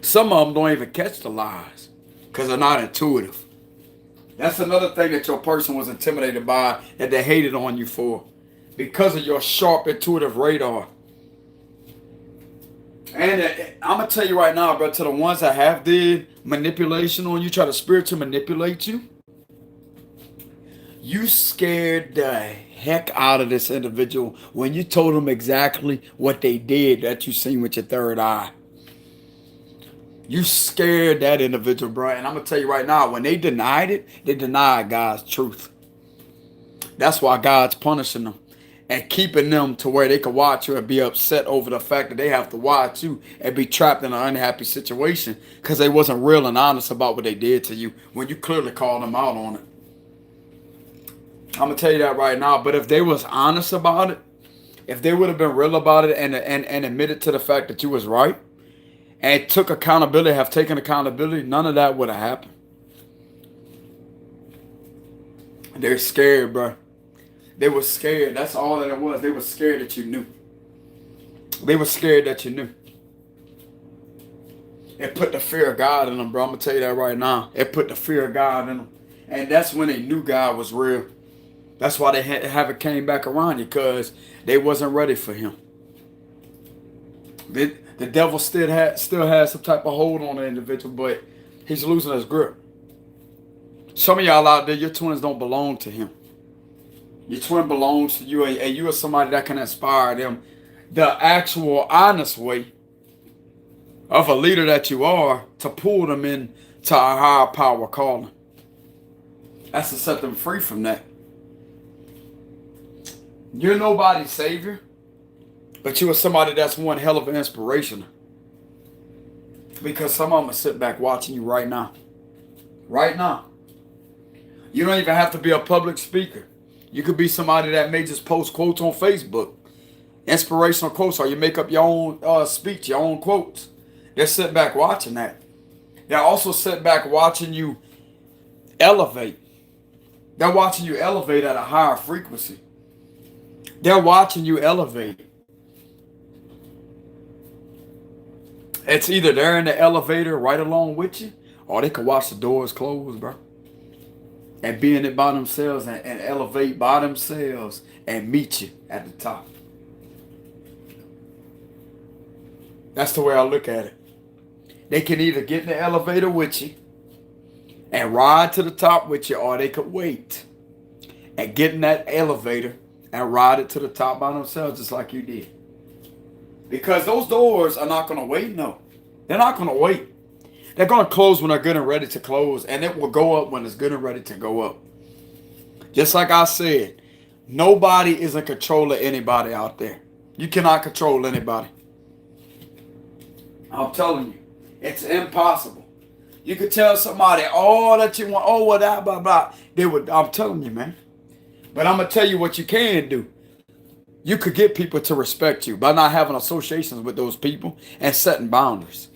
Some of them don't even catch the lies because they're not intuitive. That's another thing that your person was intimidated by, that they hated on you for, because of your sharp intuitive radar. And I'm going to tell you right now, bro, to the ones that have did manipulation on you, try to spiritually manipulate you, you scared the heck out of this individual when you told them exactly what they did that you seen with your third eye. You scared that individual, bro. And I'm going to tell you right now, when they denied it, they denied God's truth. That's why God's punishing them and keeping them to where they can watch you and be upset over the fact that they have to watch you and be trapped in an unhappy situation because they wasn't real and honest about what they did to you when you clearly called them out on it. I'm going to tell you that right now. But if they was honest about it, if they would have been real about it and admitted to the fact that you was right, and took accountability, have taken accountability, none of that would have happened. They're scared, bro. They were scared. That's all that it was. They were scared that you knew. They were scared that you knew. It put the fear of God in them, bro. I'm going to tell you that right now. It put the fear of God in them. And that's when they knew God was real. That's why they haven't came back around you, because they wasn't ready for him. The devil still has some type of hold on the individual, but he's losing his grip. Some of y'all out there, your twins don't belong to him. Your twin belongs to you, and you are somebody that can inspire them the actual honest way of a leader that you are, to pull them into a higher power calling. That's to set them free from that. You're nobody's savior, but you are somebody that's one hell of an inspiration. Because some of them are sitting back watching you right now. Right now. You don't even have to be a public speaker. You could be somebody that may just post quotes on Facebook. Inspirational quotes, or you make up your own speech, your own quotes. They're sitting back watching that. They're also sitting back watching you elevate. They're watching you elevate at a higher frequency. They're watching you elevate. It's either they're in the elevator right along with you, or they can watch the doors close, bro. And be in it by themselves and elevate by themselves and meet you at the top. That's the way I look at it. They can either get in the elevator with you and ride to the top with you, or they could wait and get in that elevator and ride it to the top by themselves just like you did. Because those doors are not going to wait, no. They're not going to wait. They're going to close when they're good and ready to close, and it will go up when it's good and ready to go up. Just like I said, nobody is in control of anybody out there. You cannot control anybody. I'm telling you, it's impossible. You could tell somebody all that you want, oh, well, that, blah, blah. I'm telling you, man. But I'm going to tell you what you can do. You could get people to respect you by not having associations with those people and setting boundaries.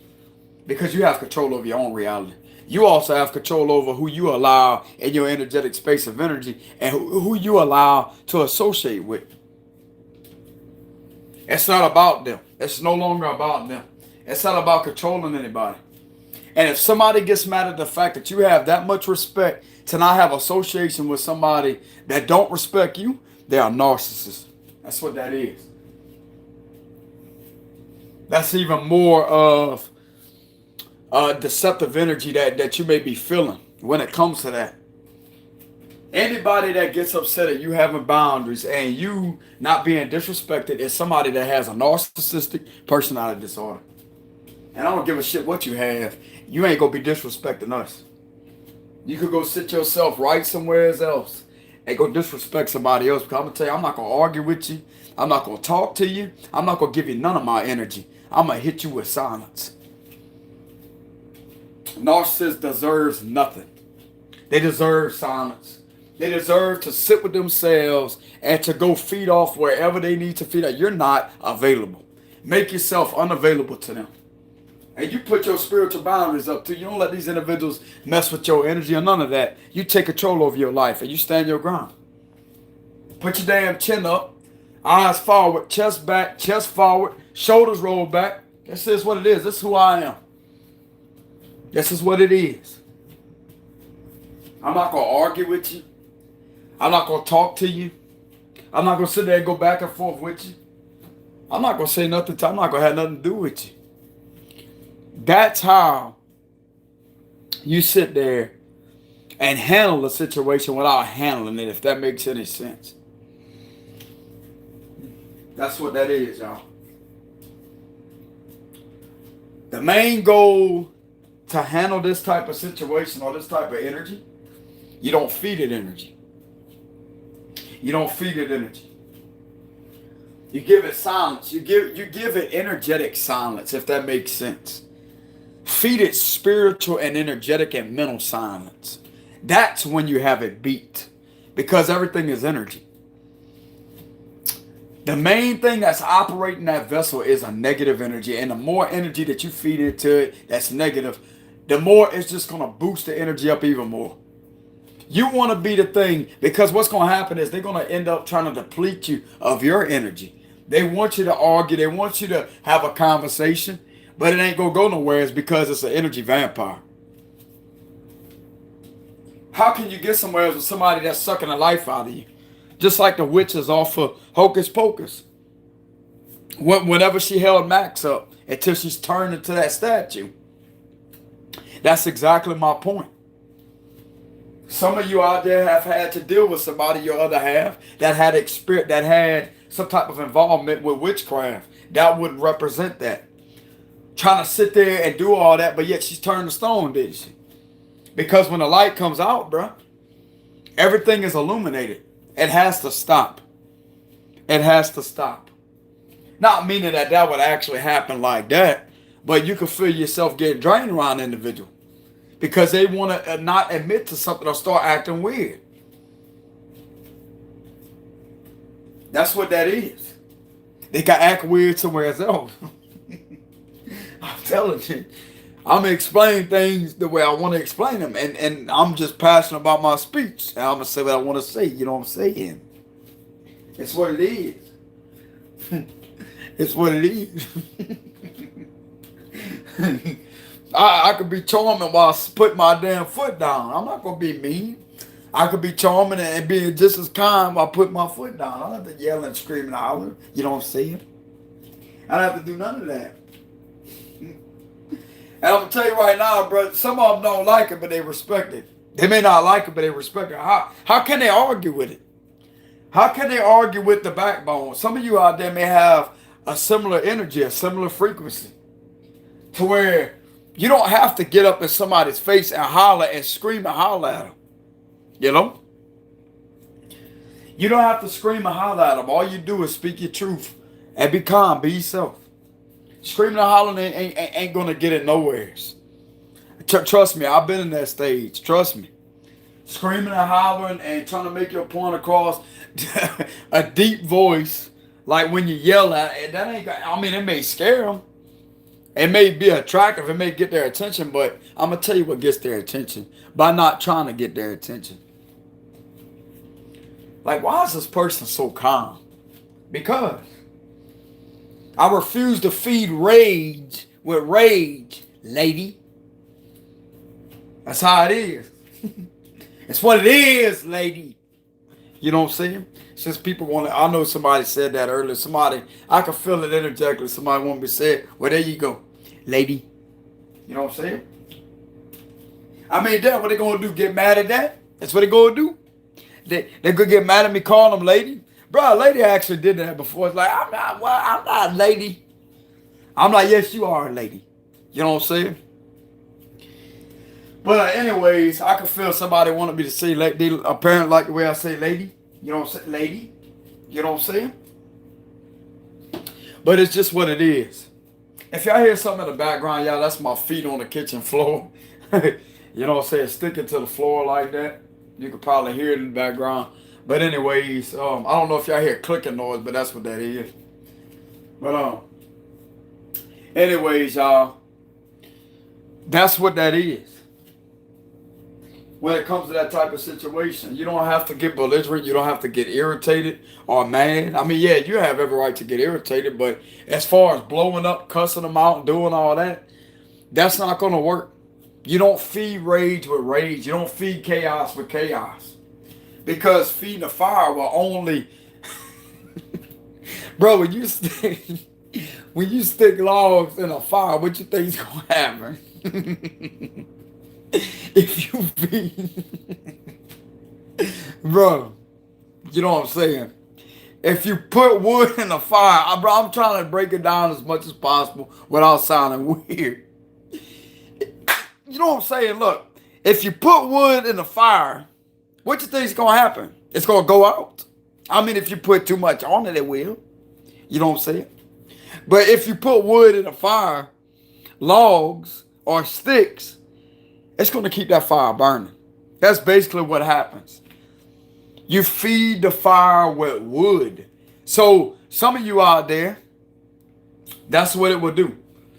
Because you have control over your own reality. You also have control over who you allow in your energetic space of energy and who you allow to associate with. It's not about them. It's no longer about them. It's not about controlling anybody. And if somebody gets mad at the fact that you have that much respect to not have association with somebody that don't respect you, they are narcissists. That's what that is. That's even more of deceptive energy that you may be feeling when it comes to that. Anybody that gets upset at you having boundaries and you not being disrespected is somebody that has a narcissistic personality disorder. And I don't give a shit what you have. You ain't going to be disrespecting us. You could go sit yourself right somewhere else and go disrespect somebody else. Because I'm going to tell you, I'm not going to argue with you. I'm not going to talk to you. I'm not going to give you none of my energy. I'm going to hit you with silence. Narcissist deserves nothing. They deserve silence. They deserve to sit with themselves and to go feed off wherever they need to feed off. You're not available. make yourself unavailable to them. And you put your spiritual boundaries up too. You don't let these individuals mess with your energy or none of that. You take control over your life and you stand your ground. Put your damn chin up, eyes forward, chest back, chest forward, shoulders rolled back. This is what it is. This is who I am. This is what it is. I'm not going to argue with you. I'm not going to talk to you. I'm not going to sit there and go back and forth with you. I'm not going to say nothing. I'm not going to have nothing to do with you. That's how you sit there and handle the situation without handling it, if that makes any sense. That's what that is, y'all. The main goal to handle this type of situation or this type of energy, you don't feed it energy. You don't feed it energy. You give it silence. You give it energetic silence, if that makes sense. Feed it spiritual and energetic and mental silence. That's when you have it beat, because everything is energy. The main thing that's operating that vessel is a negative energy, and the more energy that you feed into it that's negative, the more it's just going to boost the energy up even more. You want to be the thing, because what's going to happen is they're going to end up trying to deplete you of your energy. They want you to argue. They want you to have a conversation, but it ain't going to go nowhere. It's because it's an energy vampire. How can you get somewhere with somebody that's sucking the life out of you? Just like the witches off of Hocus Pocus. Whenever she held Max up until she's turned into that statue. That's exactly my point. Some of you out there have had to deal with somebody, your other half, that had experience, that had some type of involvement with witchcraft. That would represent that. Trying to sit there and do all that, but yet she's turned to stone, didn't she? Because when the light comes out, bruh, everything is illuminated. It has to stop. It has to stop. Not meaning that that would actually happen like that, but you can feel yourself getting drained around an individual because they want to not admit to something or start acting weird. That's what that is. They can act weird somewhere else. I'm telling you. I'm going to explain things the way I want to explain them. And I'm just passionate about my speech. And I'm going to say what I want to say. You know what I'm saying? It's what it is. It's what it is. I could be charming while putting my damn foot down. I'm not going to be mean. I could be charming and being just as kind while putting my foot down. I don't have to yell and scream and holler. You know what I'm saying? I don't have to do none of that. And I'm going to tell you right now, bro, some of them don't like it, but they respect it. They may not like it, but they respect it. How can they argue with it? How can they argue with the backbone? Some of you out there may have a similar energy, a similar frequency, to where you don't have to get up in somebody's face and holler and scream and holler at them. You know? You don't have to scream and holler at them. All you do is speak your truth and be calm, be yourself. Screaming and hollering ain't going to get it nowheres. Trust me, I've been in that stage. Trust me. Screaming and hollering and trying to make your point across. A deep voice, like when you yell at it, that ain't, I mean, it may scare them. It may be attractive. It may get their attention, but I'm going to tell you what gets their attention. By not trying to get their attention. Like, why is this person so calm? Because I refuse to feed rage with rage, lady. That's how it is. It's what it is, lady. You know what I'm saying? Since people want to, I know somebody said that earlier. Somebody, I can feel it energetically. Somebody want me to say it. Well, there you go, lady. You know what I'm saying? I mean, that's what they going to do, get mad at that? That's what they going to do? They could get mad at me calling them lady? Bro, a lady actually did that before. It's like, I'm not a lady. I'm like, yes, you are a lady. You know what I'm saying? But anyways, I can feel somebody wanted me to say lady. They apparently like the way I say lady. You know what I'm saying? Lady. You know what I'm saying? But it's just what it is. If y'all hear something in the background, y'all, that's my feet on the kitchen floor. You know what I'm saying? Sticking to the floor like that. You could probably hear it in the background. But anyways, I don't know if y'all hear clicking noise, but that's what that is. But Anyways, y'all, that's what that is. When it comes to that type of situation, you don't have to get belligerent. You don't have to get irritated or mad. I mean, yeah, you have every right to get irritated, but as far as blowing up, cussing them out, and doing all that, that's not going to work. You don't feed rage with rage. You don't feed chaos with chaos. Because feeding the fire will only... Bro, when you stick logs in a fire, what you think's going to happen? If you feed... Bro, you know what I'm saying? If you put wood in a fire, I'm trying to break it down as much as possible without sounding weird. You know what I'm saying? Look, if you put wood in the fire, what you think's going to happen? It's going to go out. I mean, if you put too much on it, it will. You know what I'm saying? But if you put wood in a fire, logs or sticks, it's going to keep that fire burning. That's basically what happens. You feed the fire with wood. So some of you out there, that's what it will do.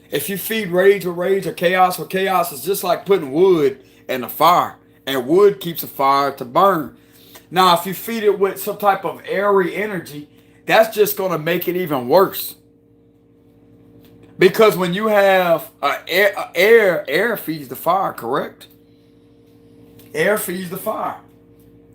If you feed rage with rage or chaos with chaos, it's just like putting wood in a fire. And wood keeps a fire to burn. Now, if you feed it with some type of airy energy, that's just going to make it even worse. Because when you have air feeds the fire, correct? Air feeds the fire.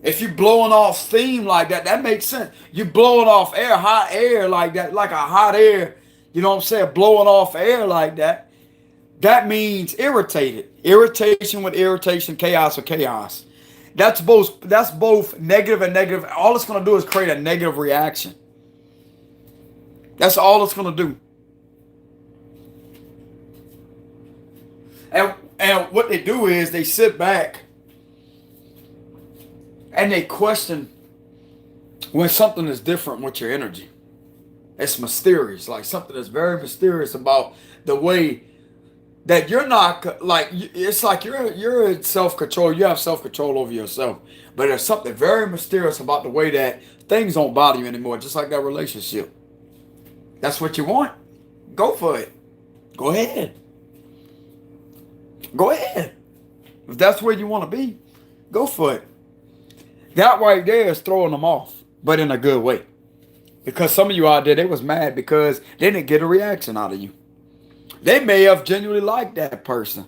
If you're blowing off steam like that, that makes sense. You're blowing off air, hot air like that, like a hot air, you know what I'm saying, blowing off air like that. That means irritated. Irritation with irritation, chaos with chaos. That's both negative and negative. All it's going to do is create a negative reaction. That's all it's going to do. And what they do is they sit back and they question when something is different with your energy. It's mysterious, like something that's very mysterious about the way that you're not, like, it's like you're in self-control. You have self-control over yourself. But there's something very mysterious about the way that things don't bother you anymore, just like that relationship. That's what you want. Go for it. Go ahead. Go ahead. If that's where you want to be, go for it. That right there is throwing them off, but in a good way. Because some of you out there, they was mad because they didn't get a reaction out of you. They may have genuinely liked that person.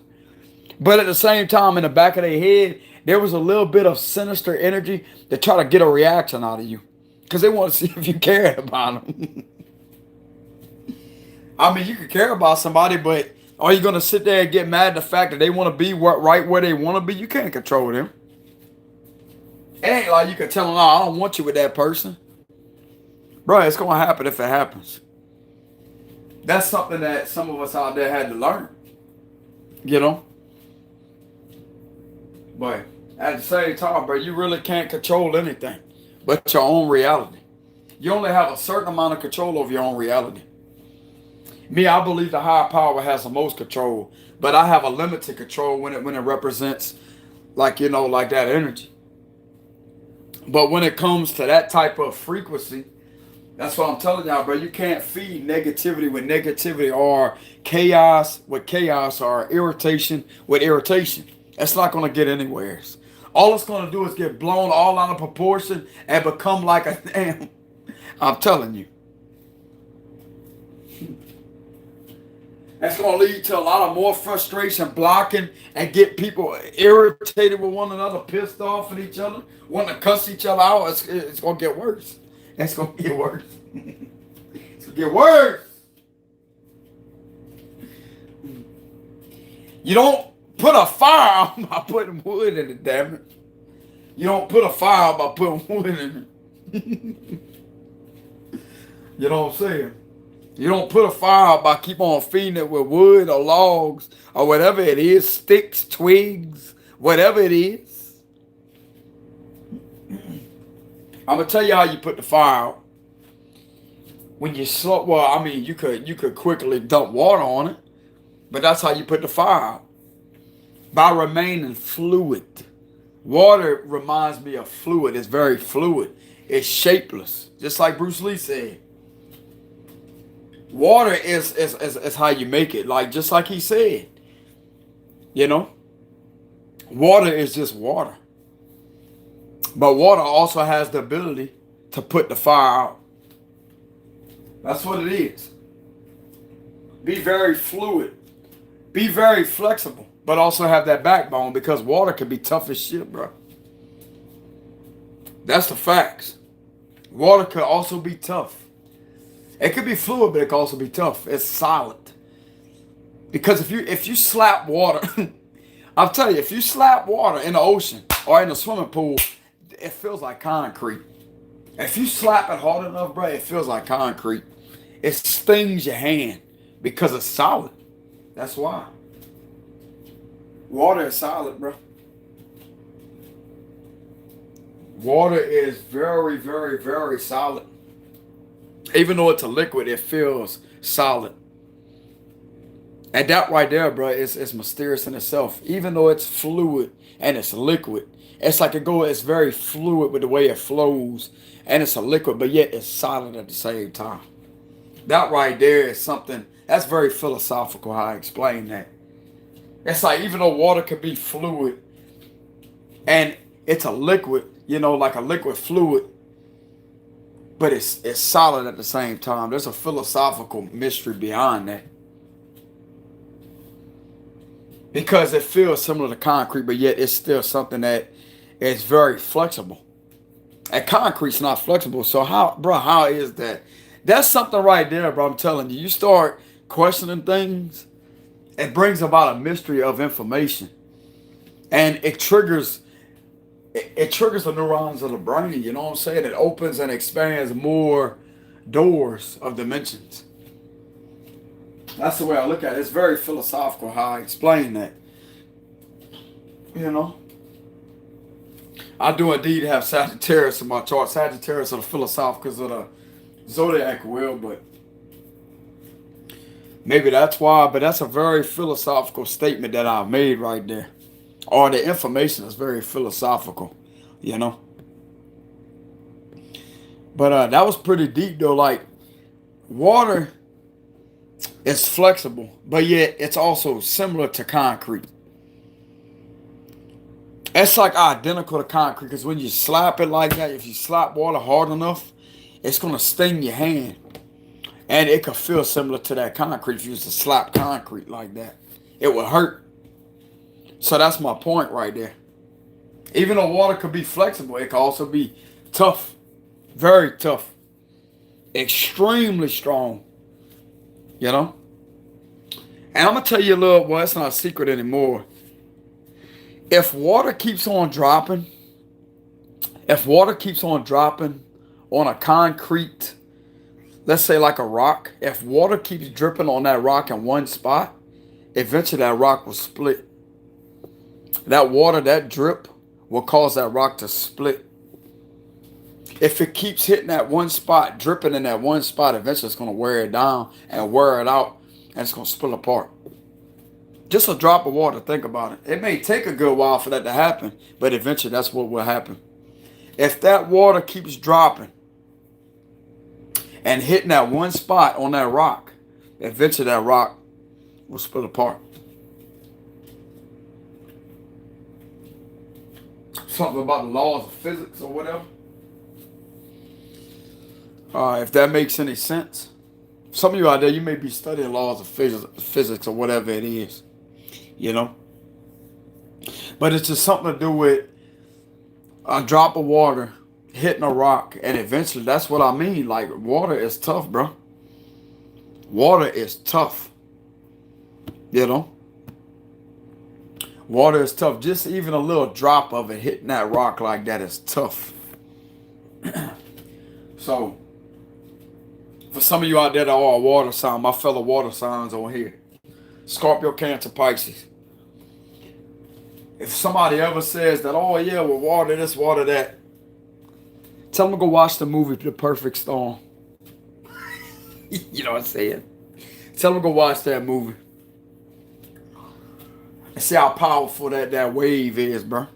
But at the same time, in the back of their head, there was a little bit of sinister energy to try to get a reaction out of you. Because they want to see if you cared about them. I mean, you can care about somebody, but are you going to sit there and get mad at the fact that they want to be right where they want to be? You can't control them. It ain't like you can tell them, "No, I don't want you with that person." Bro, it's going to happen if it happens. That's something that some of us out there had to learn. You know? But at the same time, bro, you really can't control anything but your own reality. You only have a certain amount of control over your own reality. Me, I believe the higher power has the most control, but I have a limited control when it represents, like, you know, like that energy. But when it comes to that type of frequency, that's what I'm telling y'all, bro. You can't feed negativity with negativity or chaos with chaos or irritation with irritation. It's not going to get anywhere. All it's going to do is get blown all out of proportion and become like a damn. I'm telling you. That's going to lead to a lot of more frustration, blocking, and get people irritated with one another, pissed off at each other, wanting to cuss each other out. It's going to get worse. It's going to get worse. It's going to get worse. You don't put a fire out by putting wood in it, damn it. You don't put a fire out by putting wood in it. You know what I'm saying? You don't put a fire out by keep on feeding it with wood or logs or whatever it is, sticks, twigs, whatever it is. I'm gonna tell you how you put the fire out. When you slow, well, I mean, you could quickly dump water on it, but that's how you put the fire out. By remaining fluid. Water reminds me of fluid. It's very fluid. It's shapeless, just like Bruce Lee said. Water is how you make it. Like, just like he said, you know, water is just water. But water also has the ability to put the fire out. That's what it is. Be very fluid. Be very flexible. But also have that backbone, because water can be tough as shit, bro. That's the facts. Water could also be tough. It could be fluid, but it can also be tough. It's solid. Because if you slap water, I'll tell you, if you slap water in the ocean or in a swimming pool, it feels like concrete. If you slap it hard enough, bro, it feels like concrete. It stings your hand because it's solid. That's why. Water is solid, bro. Water is very, very, very solid. Even though it's a liquid, it feels solid. And that right there, bro, is mysterious in itself. Even though it's fluid and it's liquid, it's like it's very fluid with the way it flows, and it's a liquid, but yet it's solid at the same time. That right there is something that's very philosophical, how I explain that. It's like, even though water could be fluid and it's a liquid, you know, like a liquid fluid, but it's solid at the same time. There's a philosophical mystery behind that. Because it feels similar to concrete, but yet it's still something that is very flexible. And concrete's not flexible. So how is that? That's something right there, bro. I'm telling you. You start questioning things, it brings about a mystery of information. And it triggers the neurons of the brain, you know what I'm saying? It opens and expands more doors of dimensions. That's the way I look at it. It's very philosophical how I explain that. You know? I do indeed have Sagittarius in my chart. Sagittarius are the philosophical of the zodiac wheel, but maybe that's why. But that's a very philosophical statement that I've made right there. Or the information is very philosophical, you know? But that was pretty deep though. Like, water is flexible, but yet it's also similar to concrete. It's like identical to concrete, because when you slap it like that, if you slap water hard enough, it's going to sting your hand. And it could feel similar to that concrete if you used to slap concrete like that. It would hurt. So that's my point right there. Even though water could be flexible, it could also be tough. Very tough. Extremely strong. You know? And I'm going to tell you a little, well, it's not a secret anymore. If water keeps on dropping on a concrete, let's say like a rock, if water keeps dripping on that rock in one spot, eventually that rock will split. That water, that drip, will cause that rock to split. If it keeps hitting that one spot, dripping in that one spot, eventually it's going to wear it down and wear it out, and it's going to split apart. Just a drop of water, think about it. It may take a good while for that to happen, but eventually that's what will happen. If that water keeps dropping and hitting that one spot on that rock, eventually that rock will split apart. Something about the laws of physics or whatever. If that makes any sense. Some of you out there, you may be studying laws of physics or whatever it is. You know? But it's just something to do with a drop of water hitting a rock. And eventually, that's what I mean. Like, water is tough, bro. Water is tough. You know? Water is tough. Just even a little drop of it hitting that rock like that is tough. So, for some of you out there that are a water sign, my fellow water signs on here, Scorpio, Cancer, Pisces. If somebody ever says that, oh yeah, well, water this, water that, tell them to go watch the movie The Perfect Storm. You know what I'm saying? Tell them to go watch that movie. And see how powerful that wave is, bro.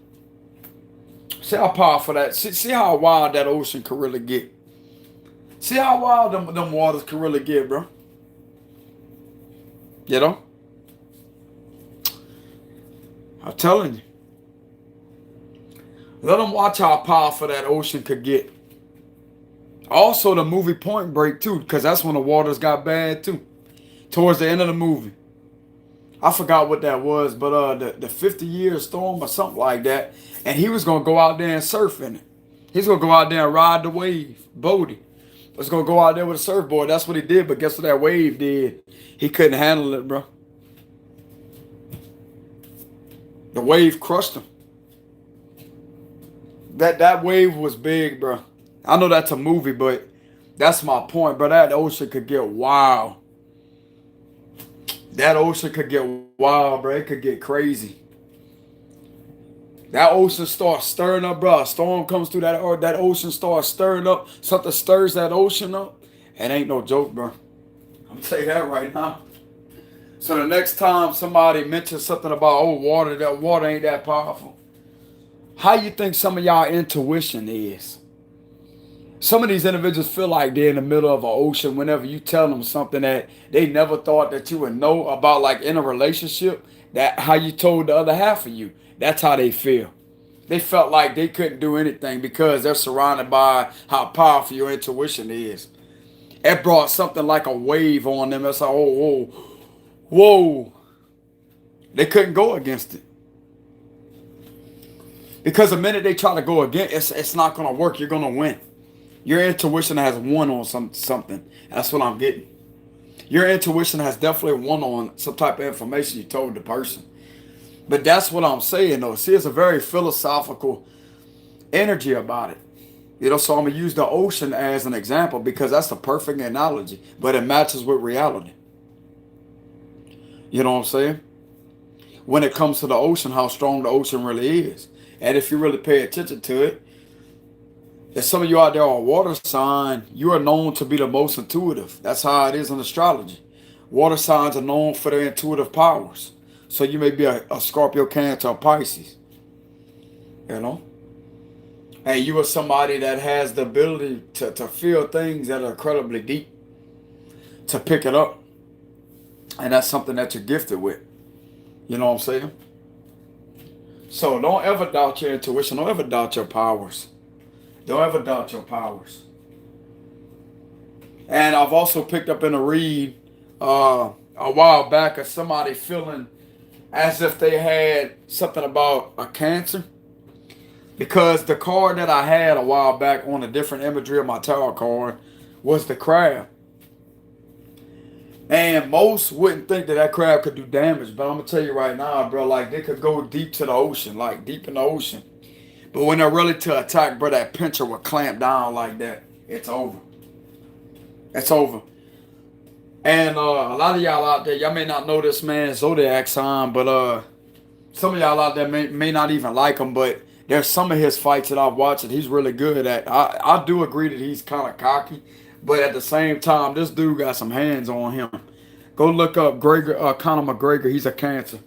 See how powerful that, see how wild that ocean could really get. See how wild them waters can really get, bro. You know? I'm telling you. Let them watch how powerful that ocean could get. Also, the movie Point Break, too, because that's when the waters got bad, too. Towards the end of the movie. I forgot what that was, but the 50-year storm or something like that. And he was going to go out there and surf in it. He's going to go out there and ride the wave, Bodie. Was going to go out there with a surfboard. That's what he did, but guess what that wave did? He couldn't handle it, bro. The wave crushed him. That wave was big, bro. I know that's a movie, but that's my point, bro. That ocean could get wild. That ocean could get wild, bro. It could get crazy. That ocean starts stirring up, bro. A storm comes through that, or that ocean starts stirring up. Something stirs that ocean up. It ain't no joke, bro. I'm gonna tell you that right now. So the next time somebody mentions something about, oh, water, that water ain't that powerful. How you think some of y'all intuition is? Some of these individuals feel like they're in the middle of an ocean whenever you tell them something that they never thought that you would know about, like in a relationship, that how you told the other half of you. That's how they feel. They felt like they couldn't do anything because they're surrounded by how powerful your intuition is. It brought something like a wave on them. It's like, oh, whoa, whoa. They couldn't go against it. Because the minute they try to go against, it's not going to work. You're going to win. Your intuition has won on something. That's what I'm getting. Your intuition has definitely won on some type of information you told the person. But that's what I'm saying, though. See, it's a very philosophical energy about it. You know, so I'm going to use the ocean as an example because that's the perfect analogy. But it matches with reality. You know what I'm saying? When it comes to the ocean, how strong the ocean really is. And if you really pay attention to it, if some of you out there are a water sign, you are known to be the most intuitive. That's how it is in astrology. Water signs are known for their intuitive powers. So you may be a Scorpio, Cancer, or Pisces. You know? And you are somebody that has the ability to feel things that are incredibly deep. To pick it up. And that's something that you're gifted with. You know what I'm saying? So don't ever doubt your intuition. Don't ever doubt your powers. Don't ever doubt your powers. And I've also picked up in a read a while back of somebody feeling as if they had something about a cancer. Because the card that I had a while back on a different imagery of my tarot card was the crab. And most wouldn't think that that crab could do damage. But I'm going to tell you right now, bro, like they could go deep to the ocean, like deep in the ocean. But when they're ready to attack, bro, that pincher will clamp down like that. It's over. It's over. And a lot of y'all out there, y'all may not know this man's zodiac sign, but some of y'all out there may not even like him, but there's some of his fights that I've watched that he's really good at. I do agree that he's kind of cocky, but at the same time, this dude got some hands on him. Go look up Conor McGregor. He's a Cancer.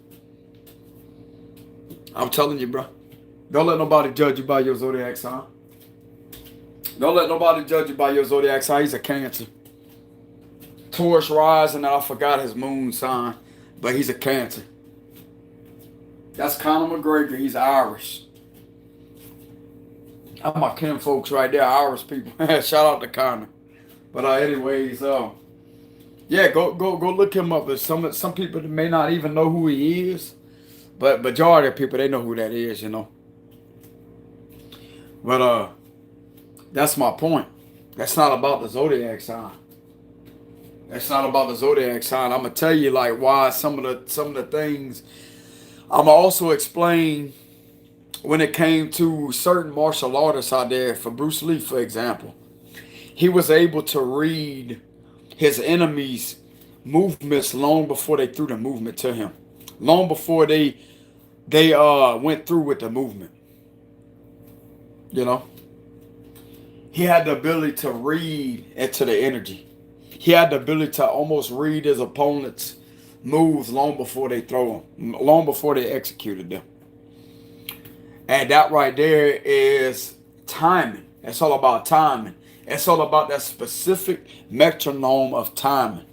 I'm telling you, bro. Don't let nobody judge you by your zodiac sign. Don't let nobody judge you by your zodiac sign. He's a Cancer. Taurus rising, and I forgot his moon sign, but he's a Cancer. That's Conor McGregor. He's Irish. I'm my kin folks right there, Irish people. Shout out to Conor. But anyways, yeah, go look him up. Some people may not even know who he is, but majority of people, they know who that is, you know. But that's my point. That's not about the zodiac sign. That's not about the zodiac sign. I'm gonna tell you like why some of the things. I'm gonna also explain when it came to certain martial artists out there. For Bruce Lee, for example, he was able to read his enemies' movements long before they threw the movement to him, long before they went through with the movement. You know, he had the ability to read into the energy. He had the ability to almost read his opponent's moves long before they throw them, long before they executed them. And that right there is timing. It's all about timing. It's all about that specific metronome of timing.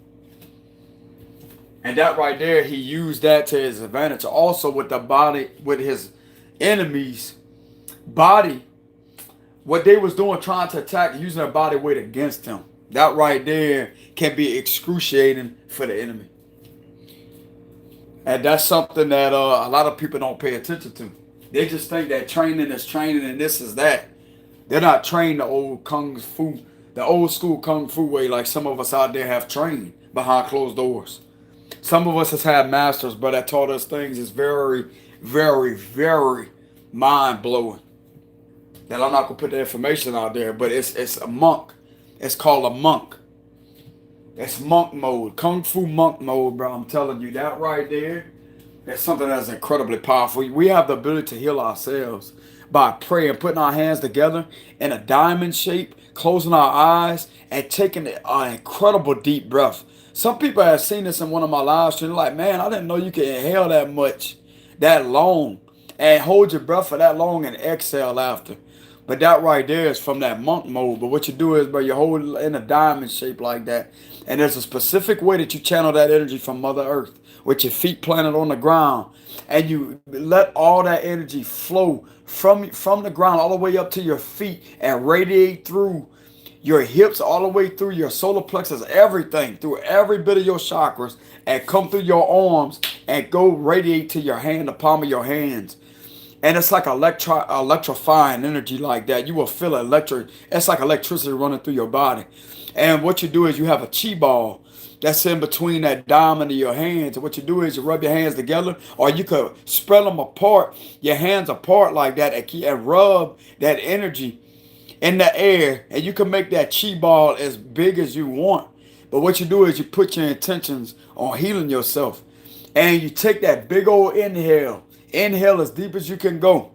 And that right there, he used that to his advantage. Also with the body, with his enemies' body, what they was doing, trying to attack, using their body weight against him. That right there can be excruciating for the enemy. And that's something that a lot of people don't pay attention to. They just think that training is training and this is that. They're not trained the old kung fu, the old school kung fu way like some of us out there have trained behind closed doors. Some of us has had masters, but that taught us things is very, very, very mind blowing. That I'm not gonna put the information out there, but it's a monk. It's called a monk. It's monk mode, kung fu monk mode, bro. I'm telling you that right there. That's something that's incredibly powerful. We have the ability to heal ourselves by praying, putting our hands together in a diamond shape, closing our eyes, and taking an incredible deep breath. Some people have seen this in one of my live streams. Like, man, I didn't know you could inhale that much, that long, and hold your breath for that long and exhale after. But that right there is from that monk mode. But what you do is, bro, you hold it in a diamond shape like that. And there's a specific way that you channel that energy from Mother Earth with your feet planted on the ground. And you let all that energy flow from the ground all the way up to your feet and radiate through your hips, all the way through your solar plexus, everything, through every bit of your chakras, and come through your arms and go radiate to your hand, the palm of your hands. And it's like electrifying energy like that. You will feel electric. It's like electricity running through your body. And what you do is you have a chi ball that's in between that diamond of your hands. And what you do is you rub your hands together, or you could spread them apart, your hands apart like that, and rub that energy in the air. And you can make that chi ball as big as you want. But what you do is you put your intentions on healing yourself. And you take that big old inhale. Inhale as deep as you can go.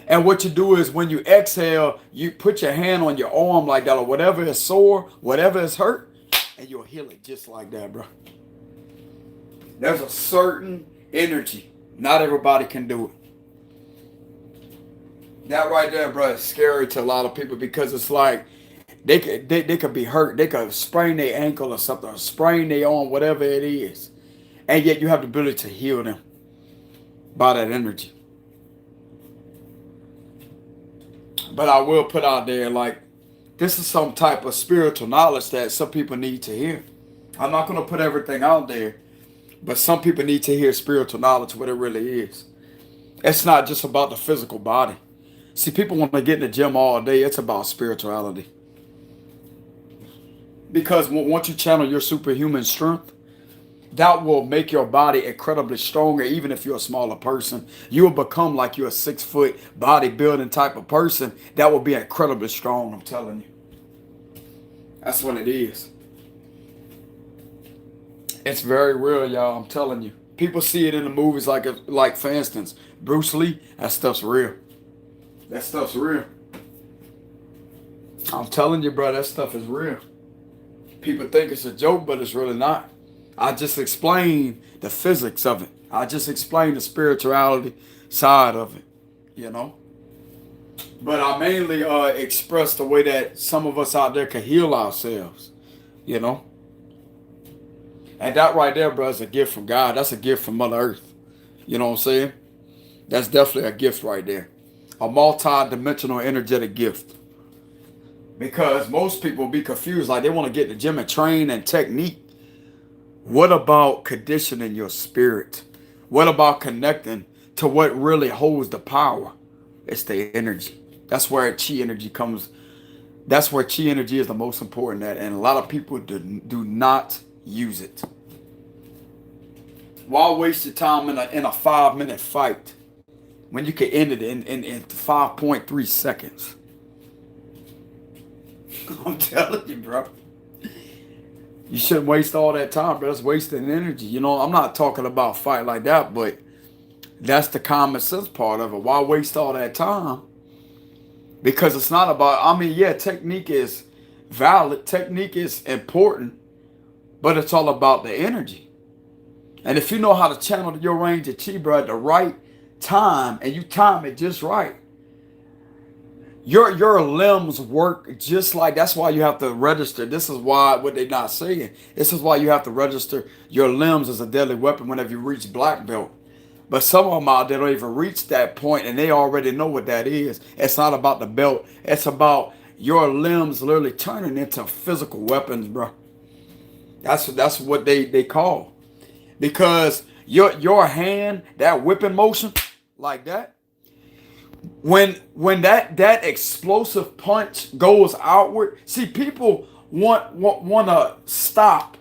And what you do is when you exhale, you put your hand on your arm like that, or whatever is sore, whatever is hurt, and you'll heal it just like that, bro. There's a certain energy. Not everybody can do it. That right there, bro, is scary to a lot of people because it's like they could be hurt. They could sprain their ankle or something, or sprain their arm, whatever it is. And yet you have the ability to heal them by that energy. But I will put out there, like, this is some type of spiritual knowledge that some people need to hear. I'm not going to put everything out there, but some people need to hear spiritual knowledge, what it really is. It's not just about the physical body. See, people want to get in the gym all day. It's about spirituality. Because once you channel your superhuman strength, that will make your body incredibly stronger. Even if you're a smaller person, you will become like you're a 6 foot bodybuilding type of person. That will be incredibly strong, I'm telling you. That's what it is. It's very real, y'all, I'm telling you. People see it in the movies like for instance, Bruce Lee. That stuff's real. That stuff's real. I'm telling you, bro, that stuff is real. People think it's a joke, but it's really not. I just explained the physics of it. I just explained the spirituality side of it, you know. But I mainly express the way that some of us out there can heal ourselves, you know. And that right there, bro, is a gift from God. That's a gift from Mother Earth. You know what I'm saying? That's definitely a gift right there. A multi-dimensional energetic gift. Because most people be confused, like they want to get in the gym and train and technique. What about conditioning your spirit? What about connecting to what really holds the power? It's the energy. That's where chi energy comes. That's where chi energy is the most important at. And a lot of people do not use it. Why waste your time in a 5-minute fight when you can end it in 5.3 seconds? I'm telling you, bro. You shouldn't waste all that time, bro. It's wasting energy. You know, I'm not talking about fight like that, but that's the common sense part of it. Why waste all that time? Because it's not about, I mean, yeah, technique is valid. Technique is important, but it's all about the energy. And if you know how to channel your range of chi, bro, at the right time, and you time it just right, Your limbs work just like, that's why you have to register. This is why, what they're not saying, this is why you have to register your limbs as a deadly weapon whenever you reach black belt. But some of them out there don't even reach that point, and they already know what that is. It's not about the belt. It's about your limbs literally turning into physical weapons, bro. That's what they call. Because your hand, that whipping motion like that, when that explosive punch goes outward, see, people want to stop,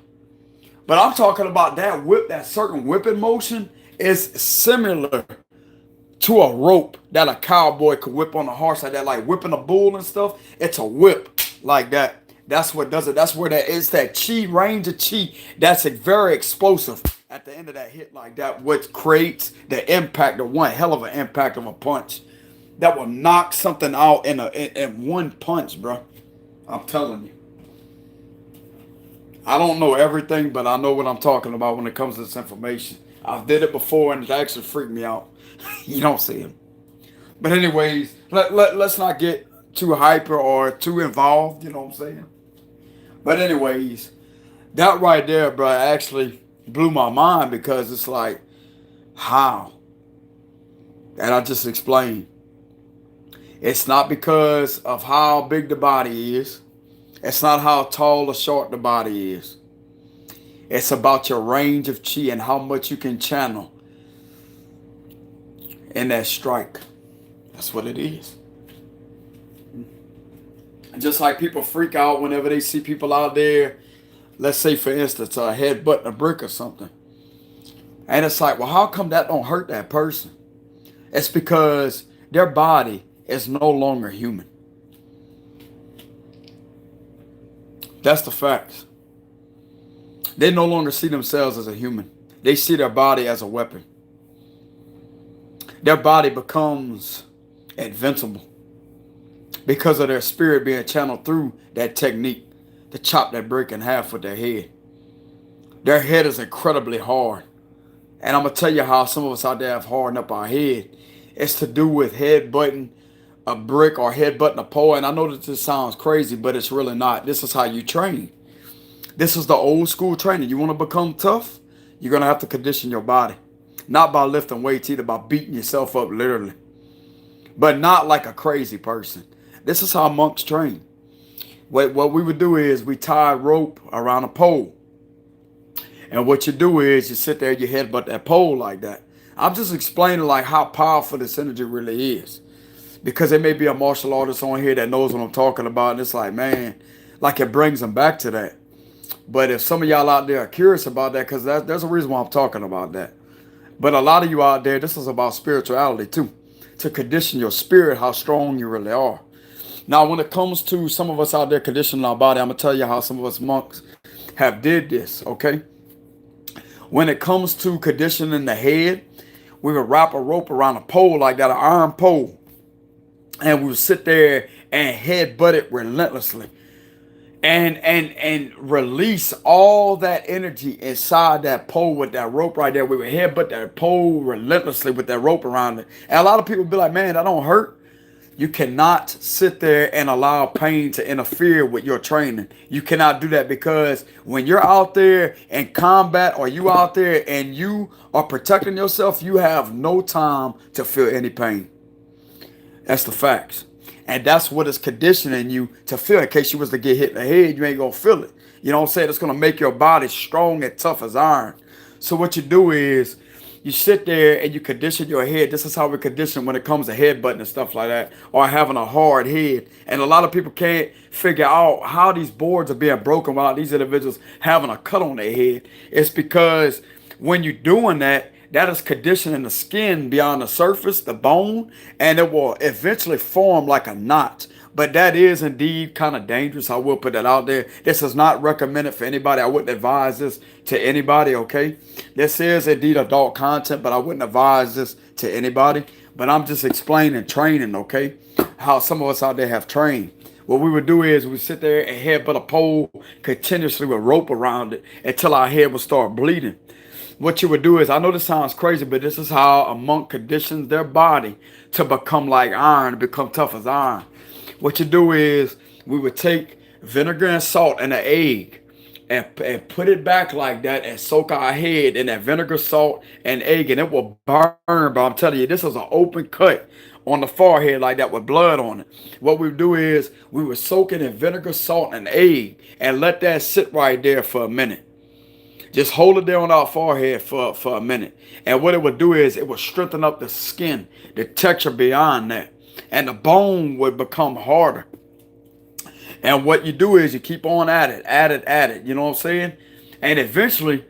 but I'm talking about that certain whipping motion is similar to a rope that a cowboy could whip on a horse, like whipping a bull and stuff. It's a whip like that. That's what does it. That's where that is, that chi, range of chi. That's very explosive at the end of that hit like that, what creates the impact, the one hell of an impact of a punch that will knock something out in one punch, bro. I'm telling you. I don't know everything, but I know what I'm talking about when it comes to this information. I've did it before, and it actually freaked me out. You don't see him. But anyways, let's not get too hyper or too involved, you know what I'm saying? But anyways, that right there, bro, actually blew my mind, because it's like, how? And I just explained. It's not because of how big the body is. It's not how tall or short the body is. It's about your range of chi and how much you can channel in that strike. That's what it is. And just like people freak out whenever they see people out there, let's say for instance, a headbutt a brick or something. And it's like, well, how come that don't hurt that person? It's because their body is no longer human. That's the facts. They no longer see themselves as a human. They see their body as a weapon. Their body becomes invincible because of their spirit being channeled through that technique to chop that brick in half with their head. Their head is incredibly hard. And I'm going to tell you how some of us out there have hardened up our head. It's to do with headbutting a brick or headbutting a pole. And I know that this sounds crazy, but it's really not. This is how you train. This is the old school training. You want to become tough? You're going to have to condition your body. Not by lifting weights, either by beating yourself up literally. But not like a crazy person. This is how monks train. What we would do is we tie a rope around a pole. And what you do is you sit there, you headbutt that pole like that. I'm just explaining like how powerful this energy really is. Because there may be a martial artist on here that knows what I'm talking about. And it's like, man, like it brings them back to that. But if some of y'all out there are curious about that, because there's a reason why I'm talking about that. But a lot of you out there, this is about spirituality too. To condition your spirit, how strong you really are. Now, when it comes to some of us out there conditioning our body, I'm going to tell you how some of us monks have did this, okay? When it comes to conditioning the head, we would wrap a rope around a pole like that, an iron pole. And we would sit there and headbutt it relentlessly. And release all that energy inside that pole with that rope right there. We would headbutt that pole relentlessly with that rope around it. And a lot of people be like, man, that don't hurt. You cannot sit there and allow pain to interfere with your training. You cannot do that, because when you're out there in combat or you out there and you are protecting yourself, you have no time to feel any pain. That's the facts. And that's what is conditioning you to feel. In case you was to get hit in the head, you ain't going to feel it. You know what I'm saying? It's going to make your body strong and tough as iron. So what you do is you sit there and you condition your head. This is how we condition when it comes to headbutting and stuff like that, or having a hard head. And a lot of people can't figure out how these boards are being broken while these individuals having a cut on their head. It's because when you're doing that, that is conditioning the skin beyond the surface, the bone, and it will eventually form like a knot. But that is indeed kind of dangerous. I will put that out there. This is not recommended for anybody. I wouldn't advise this to anybody, okay? This is indeed adult content, but I wouldn't advise this to anybody. But I'm just explaining training, okay? How some of us out there have trained. What we would do is we sit there and headbutt a pole continuously with rope around it until our head would start bleeding. What you would do is, I know this sounds crazy, but this is how a monk conditions their body to become like iron, to become tough as iron. What you do is we would take vinegar and salt and an egg and put it back like that and soak our head in that vinegar, salt, and egg, and it will burn. But I'm telling you, this is an open cut on the forehead like that with blood on it. What we would do is we would soak it in vinegar, salt, and egg and let that sit right there for a minute. Just hold it there on our forehead for a minute. And what it would do is it would strengthen up the skin, the texture beyond that. And the bone would become harder. And what you do is you keep on at it. You know what I'm saying? And eventually,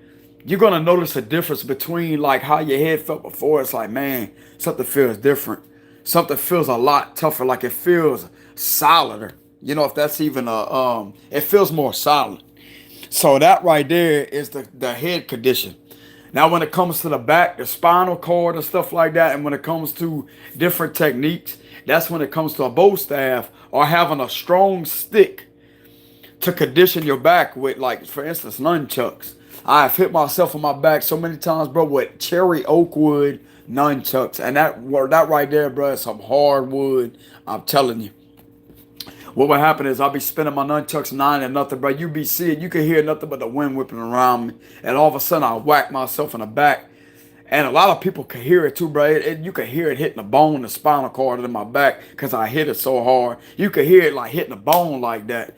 you're going to notice a difference between like how your head felt before. It's like, man, something feels different. Something feels a lot tougher. Like it feels solider. You know, if that's even it feels more solid. So that right there is the head condition. Now, when it comes to the back, the spinal cord and stuff like that, and when it comes to different techniques, that's when it comes to a bow staff or having a strong stick to condition your back with, like, for instance, nunchucks. I've hit myself on my back so many times, bro, with cherry oak wood nunchucks. And that right there, bro, is some hard wood. I'm telling you. What would happen is I'll be spinning my nunchucks 9-0, bro. You be seeing, you can hear nothing but the wind whipping around me. And all of a sudden I whack myself in the back. And a lot of people can hear it too, bro. You can hear it hitting the bone, the spinal cord in my back because I hit it so hard. You can hear it like hitting the bone like that.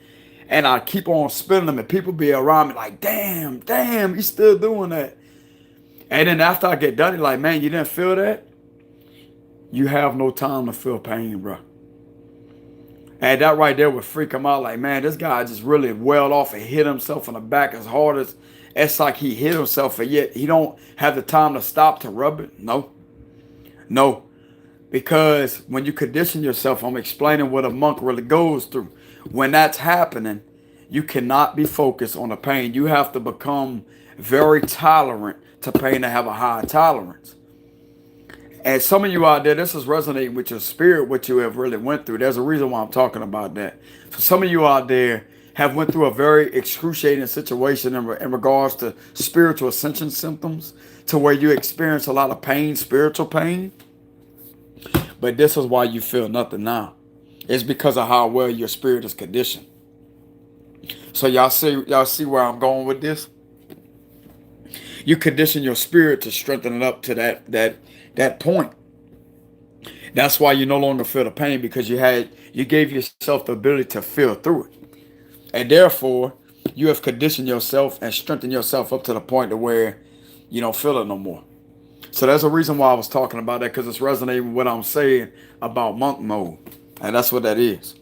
And I keep on spinning them and people be around me like, damn, you still doing that. And then after I get done, it's like, man, you didn't feel that? You have no time to feel pain, bro. And that right there would freak him out. Like, man, this guy just really welled off and hit himself in the back as hard as it's like he hit himself, and yet he don't have the time to stop to rub it. No. Because when you condition yourself, I'm explaining what a monk really goes through. When that's happening, you cannot be focused on the pain. You have to become very tolerant to pain and have a high tolerance. And some of you out there, this is resonating with your spirit, what you have really went through. There's a reason why I'm talking about that. So some of you out there have went through a very excruciating situation in regards to spiritual ascension symptoms, to where you experience a lot of pain, spiritual pain. But this is why you feel nothing now. It's because of how well your spirit is conditioned. So y'all see where I'm going with this? You condition your spirit to strengthen it up to that point. That's why you no longer feel the pain, because you gave yourself the ability to feel through it. And therefore, you have conditioned yourself and strengthened yourself up to the point to where you don't feel it no more. So there's a reason why I was talking about that, because it's resonating with what I'm saying about monk mode. And that's what that is.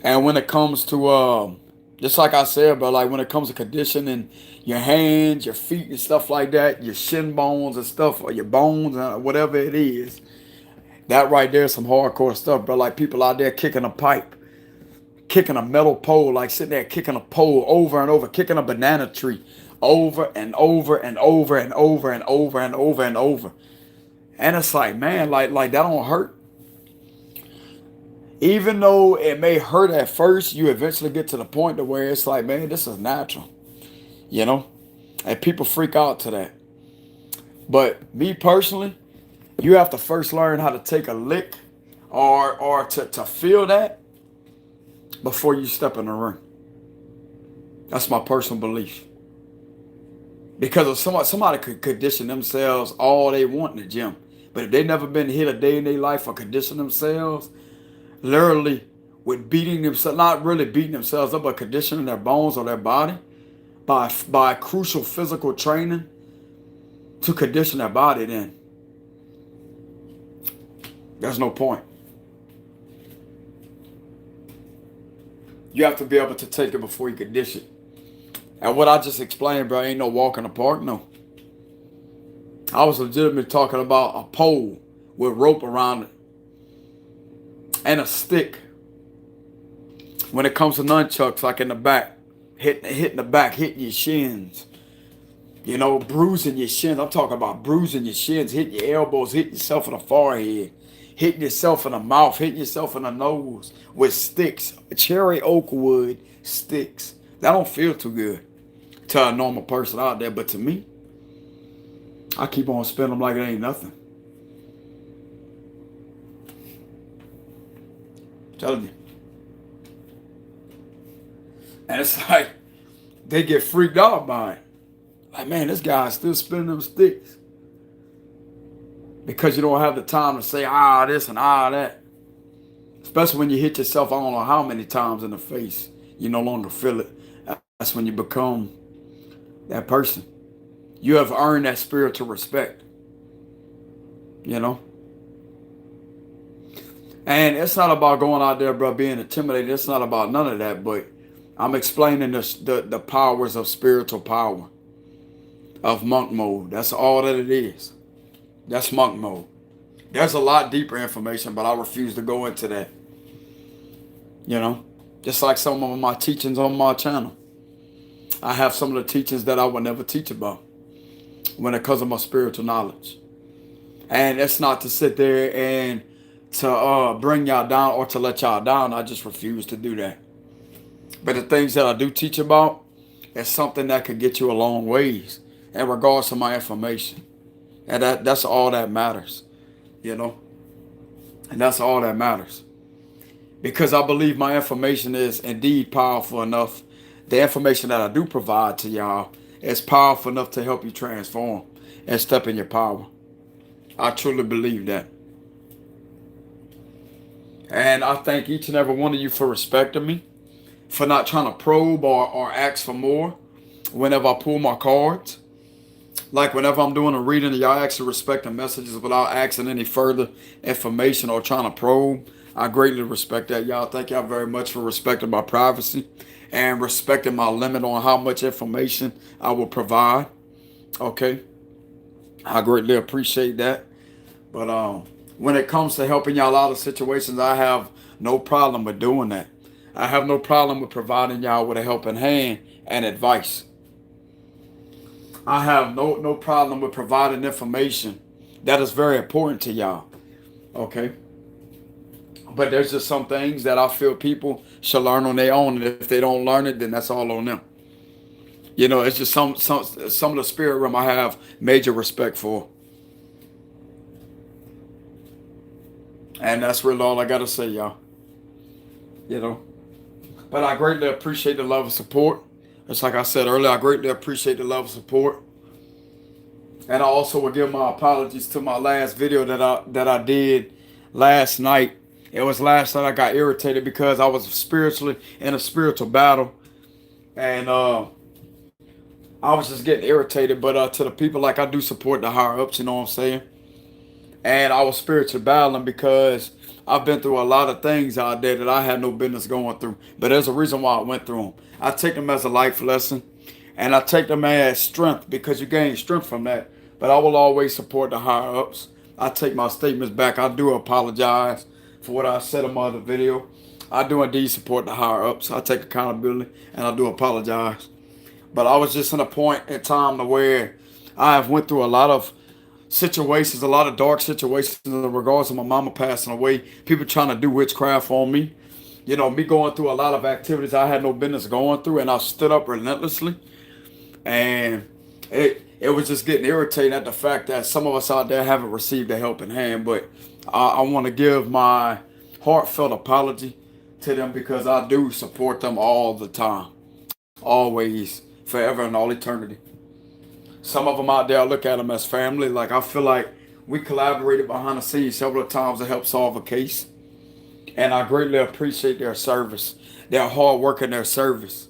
And when it comes to just like I said, bro, like when it comes to conditioning your hands, your feet and stuff like that, your shin bones and stuff, or your bones, whatever it is, that right there is some hardcore stuff, bro. Like people out there kicking a pipe, kicking a metal pole, like sitting there kicking a pole over and over, kicking a banana tree over and over and over and over and over and over and over. And it's like, man, like that don't hurt. Even though it may hurt at first, you eventually get to the point to where it's like, man, this is natural, you know? And people freak out to that. But me personally, you have to first learn how to take a lick or to feel that before you step in the ring. That's my personal belief. Because if somebody could condition themselves all they want in the gym, but if they've never been hit a day in their life or condition themselves, literally with beating themselves, not really beating themselves up, but conditioning their bones or their body by crucial physical training to condition their body, then there's no point. You have to be able to take it before you condition. And what I just explained, bro, ain't no walk in the park, no. I was legitimately talking about a pole with rope around it and a stick. When it comes to nunchucks, like in the back, hitting the back, hitting your shins, you know, bruising your shins. I'm talking about bruising your shins, hitting your elbows, hitting yourself in the forehead, hitting yourself in the mouth, hitting yourself in the nose with sticks, cherry oak wood sticks. That don't feel too good to a normal person out there, but to me, I keep on spinning them like it ain't nothing. Telling you. And it's like they get freaked out by it. Like, man, this guy's still spinning them sticks. Because you don't have the time to say this and that. Especially when you hit yourself, I don't know how many times in the face, you no longer feel it. That's when you become that person. You have earned that spiritual respect. You know? And it's not about going out there, bro, being intimidated. It's not about none of that. But I'm explaining the powers of spiritual power, of monk mode. That's all that it is. That's monk mode. There's a lot deeper information, but I refuse to go into that. You know? Just like some of my teachings on my channel. I have some of the teachings that I would never teach about when it comes to my spiritual knowledge. And it's not to sit there and to bring y'all down or to let y'all down. I just refuse to do that. But the things that I do teach about is something that could get you a long ways in regards to my information. And that's all that matters, you know. And that's all that matters. Because I believe my information is indeed powerful enough. The information that I do provide to y'all is powerful enough to help you transform and step in your power. I truly believe that. And I thank each and every one of you for respecting me, for not trying to probe or ask for more whenever I pull my cards. Like whenever I'm doing a reading, y'all actually respect the messages without asking any further information or trying to probe. I greatly respect that, y'all. Thank y'all very much for respecting my privacy and respecting my limit on how much information I will provide. Okay? I greatly appreciate that. But when it comes to helping y'all out of situations, I have no problem with doing that. I have no problem with providing y'all with a helping hand and advice. I have no problem with providing information that is very important to y'all. Okay? But there's just some things that I feel people should learn on their own. And if they don't learn it, then that's all on them. You know, it's just some of the spirit realm I have major respect for. And that's really all I got to say, y'all. You know. But I greatly appreciate the love and support. Just like I said earlier, I greatly appreciate the love and support. And I also will give my apologies to my last video that I did last night. It was last night I got irritated because I was spiritually in a spiritual battle. And I was just getting irritated. But to the people, like, I do support the higher ups, you know what I'm saying? And I was spiritually battling because I've been through a lot of things out there that I had no business going through. But there's a reason why I went through them. I take them as a life lesson. And I take them as strength because you gain strength from that. But I will always support the higher ups. I take my statements back. I do apologize for what I said in my other video. I do indeed support the higher ups. I take accountability and I do apologize. But I was just in a point in time to where I have went through a lot of situations, a lot of dark situations in regards to my mama passing away. People trying to do witchcraft on me. You know, me going through a lot of activities I had no business going through, and I stood up relentlessly. And it was just getting irritating at the fact that some of us out there haven't received a helping hand. But I want to give my heartfelt apology to them because I do support them all the time. Always, forever and all eternity. Some of them out there, I look at them as family. Like, I feel like we collaborated behind the scenes several times to help solve a case. And I greatly appreciate their service, their hard work and their service.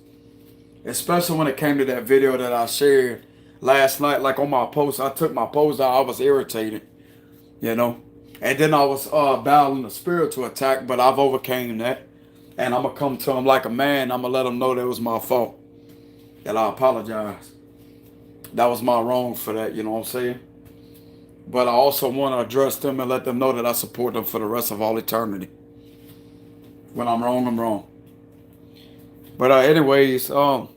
Especially when it came to that video that I shared last night. Like on my post, I took my post out. I was irritated, you know. And then I was battling a spiritual attack, but I've overcame that. And I'm going to come to them like a man. I'm going to let them know that it was my fault. That I apologize. That was my wrong for that, you know what I'm saying? But I also want to address them and let them know that I support them for the rest of all eternity. When I'm wrong, I'm wrong. But anyways, I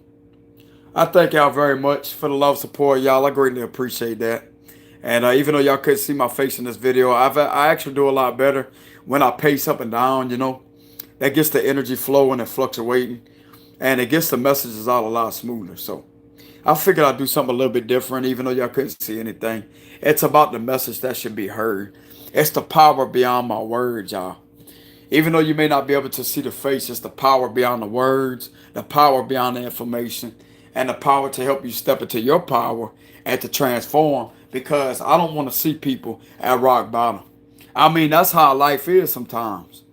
thank y'all very much for the love, support, y'all. I greatly appreciate that. And even though y'all couldn't see my face in this video, I actually do a lot better when I pace up and down, you know. That gets the energy flowing and fluctuating. And it gets the messages out a lot smoother. So I figured I'd do something a little bit different, even though y'all couldn't see anything. It's about the message that should be heard. It's the power beyond my words, y'all. Even though you may not be able to see the face, it's the power beyond the words, the power beyond the information, and the power to help you step into your power and to transform. Because I don't want to see people at rock bottom. I mean, that's how life is sometimes.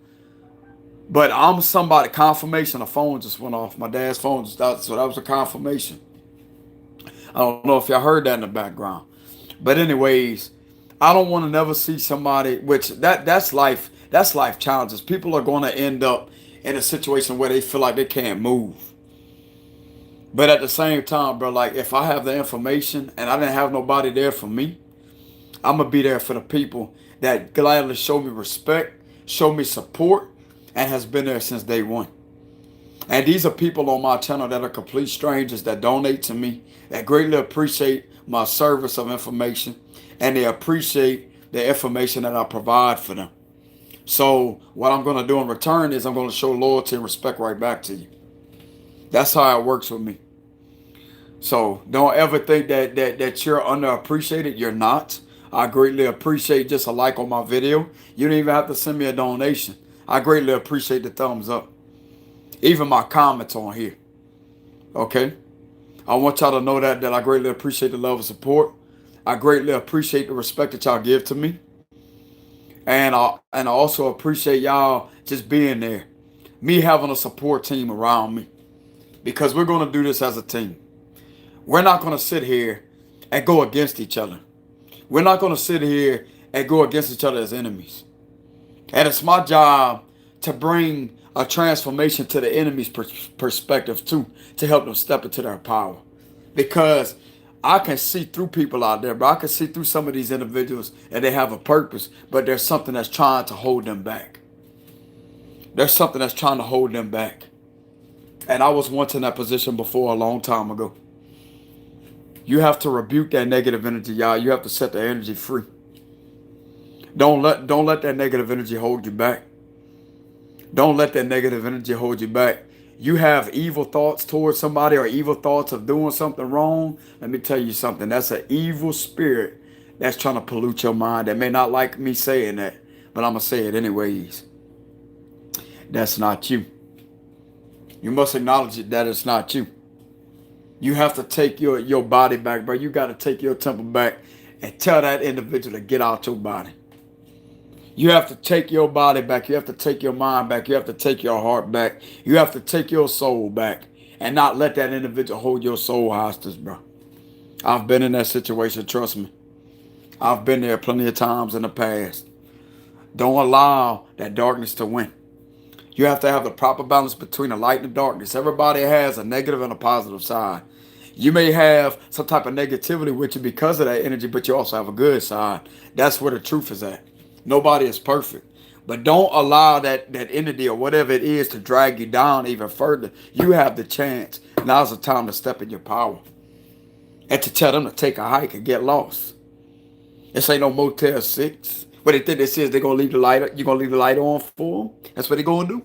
But I'm somebody, confirmation, the phone just went off. My dad's phone just out, so that was a confirmation. I don't know if y'all heard that in the background. But anyways, I don't want to never see somebody, which that's life. That's life challenges. People are going to end up in a situation where they feel like they can't move. But at the same time, bro, like if I have the information and I didn't have nobody there for me, I'm gonna be there for the people that gladly show me respect, show me support, and has been there since day one. And these are people on my channel that are complete strangers that donate to me, that greatly appreciate my service of information, and they appreciate the information that I provide for them. So what I'm going to do in return is I'm going to show loyalty and respect right back to you. That's how it works with me. So don't ever think that you're underappreciated. You're not. I greatly appreciate just a like on my video. You don't even have to send me a donation. I greatly appreciate the thumbs up. Even my comments on here. Okay? I want y'all to know that I greatly appreciate the love and support. I greatly appreciate the respect that y'all give to me. And I also appreciate y'all just being there. Me having a support team around me. Because we're going to do this as a team. We're not going to sit here and go against each other. We're not going to sit here and go against each other as enemies. And it's my job to bring a transformation to the enemy's perspective too, to help them step into their power. Because I can see through people out there, but I can see through some of these individuals and they have a purpose, but there's something that's trying to hold them back. There's something that's trying to hold them back. And I was once in that position before a long time ago. You have to rebuke that negative energy, y'all. You have to set the energy free. Don't let that negative energy hold you back. Don't let that negative energy hold you back. You have evil thoughts towards somebody or evil thoughts of doing something wrong. Let me tell you something. That's an evil spirit that's trying to pollute your mind. That may not like me saying that, but I'm going to say it anyways. That's not you. You must acknowledge it that it's not you. You have to take your body back, bro. You got to take your temple back and tell that individual to get out your body. You have to take your body back. You have to take your mind back. You have to take your heart back. You have to take your soul back and not let that individual hold your soul hostage, bro. I've been in that situation, trust me. I've been there plenty of times in the past. Don't allow that darkness to win. You have to have the proper balance between the light and the darkness. Everybody has a negative and a positive side. You may have some type of negativity with you because of that energy, but you also have a good side. That's where the truth is at. Nobody is perfect. But don't allow that entity or whatever it is to drag you down even further. You have the chance. Now's the time to step in your power. And to tell them to take a hike and get lost. This ain't no Motel 6. What they think this is, they're going to leave the light, you're going to leave the light on for them? That's what they're going to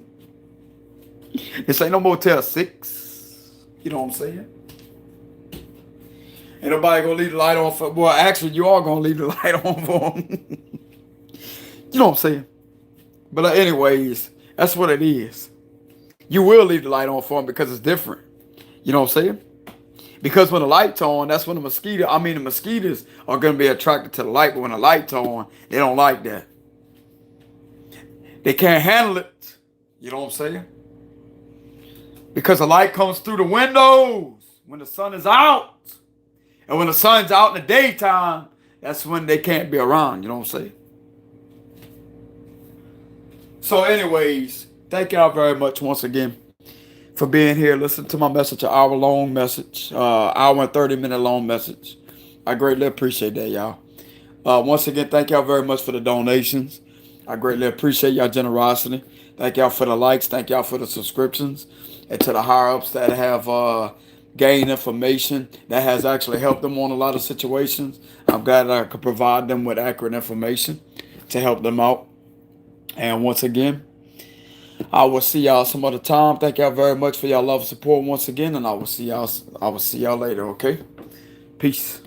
do? This ain't no Motel 6. You know what I'm saying? Ain't nobody going to leave the light on for, well, actually, you are going to leave the light on for them. You know what I'm saying? But anyways, that's what it is. You will leave the light on for them because it's different. You know what I'm saying? Because when the light's on, that's when the mosquitoes are going to be attracted to the light. But when the light's on, they don't like that. They can't handle it. You know what I'm saying? Because the light comes through the windows when the sun is out. And when the sun's out in the daytime, that's when they can't be around. You know what I'm saying? So anyways, thank y'all very much once again for being here. Listen to my message, an hour-long message, hour and 30-minute long message. I greatly appreciate that, y'all. Once again, thank y'all very much for the donations. I greatly appreciate y'all generosity. Thank y'all for the likes. Thank y'all for the subscriptions. And to the higher-ups that have gained information that has actually helped them on a lot of situations. I'm glad that I could provide them with accurate information to help them out. And once again, I will see y'all some other time. Thank y'all very much for y'all love and support once again. And I will see y'all later, okay? Peace.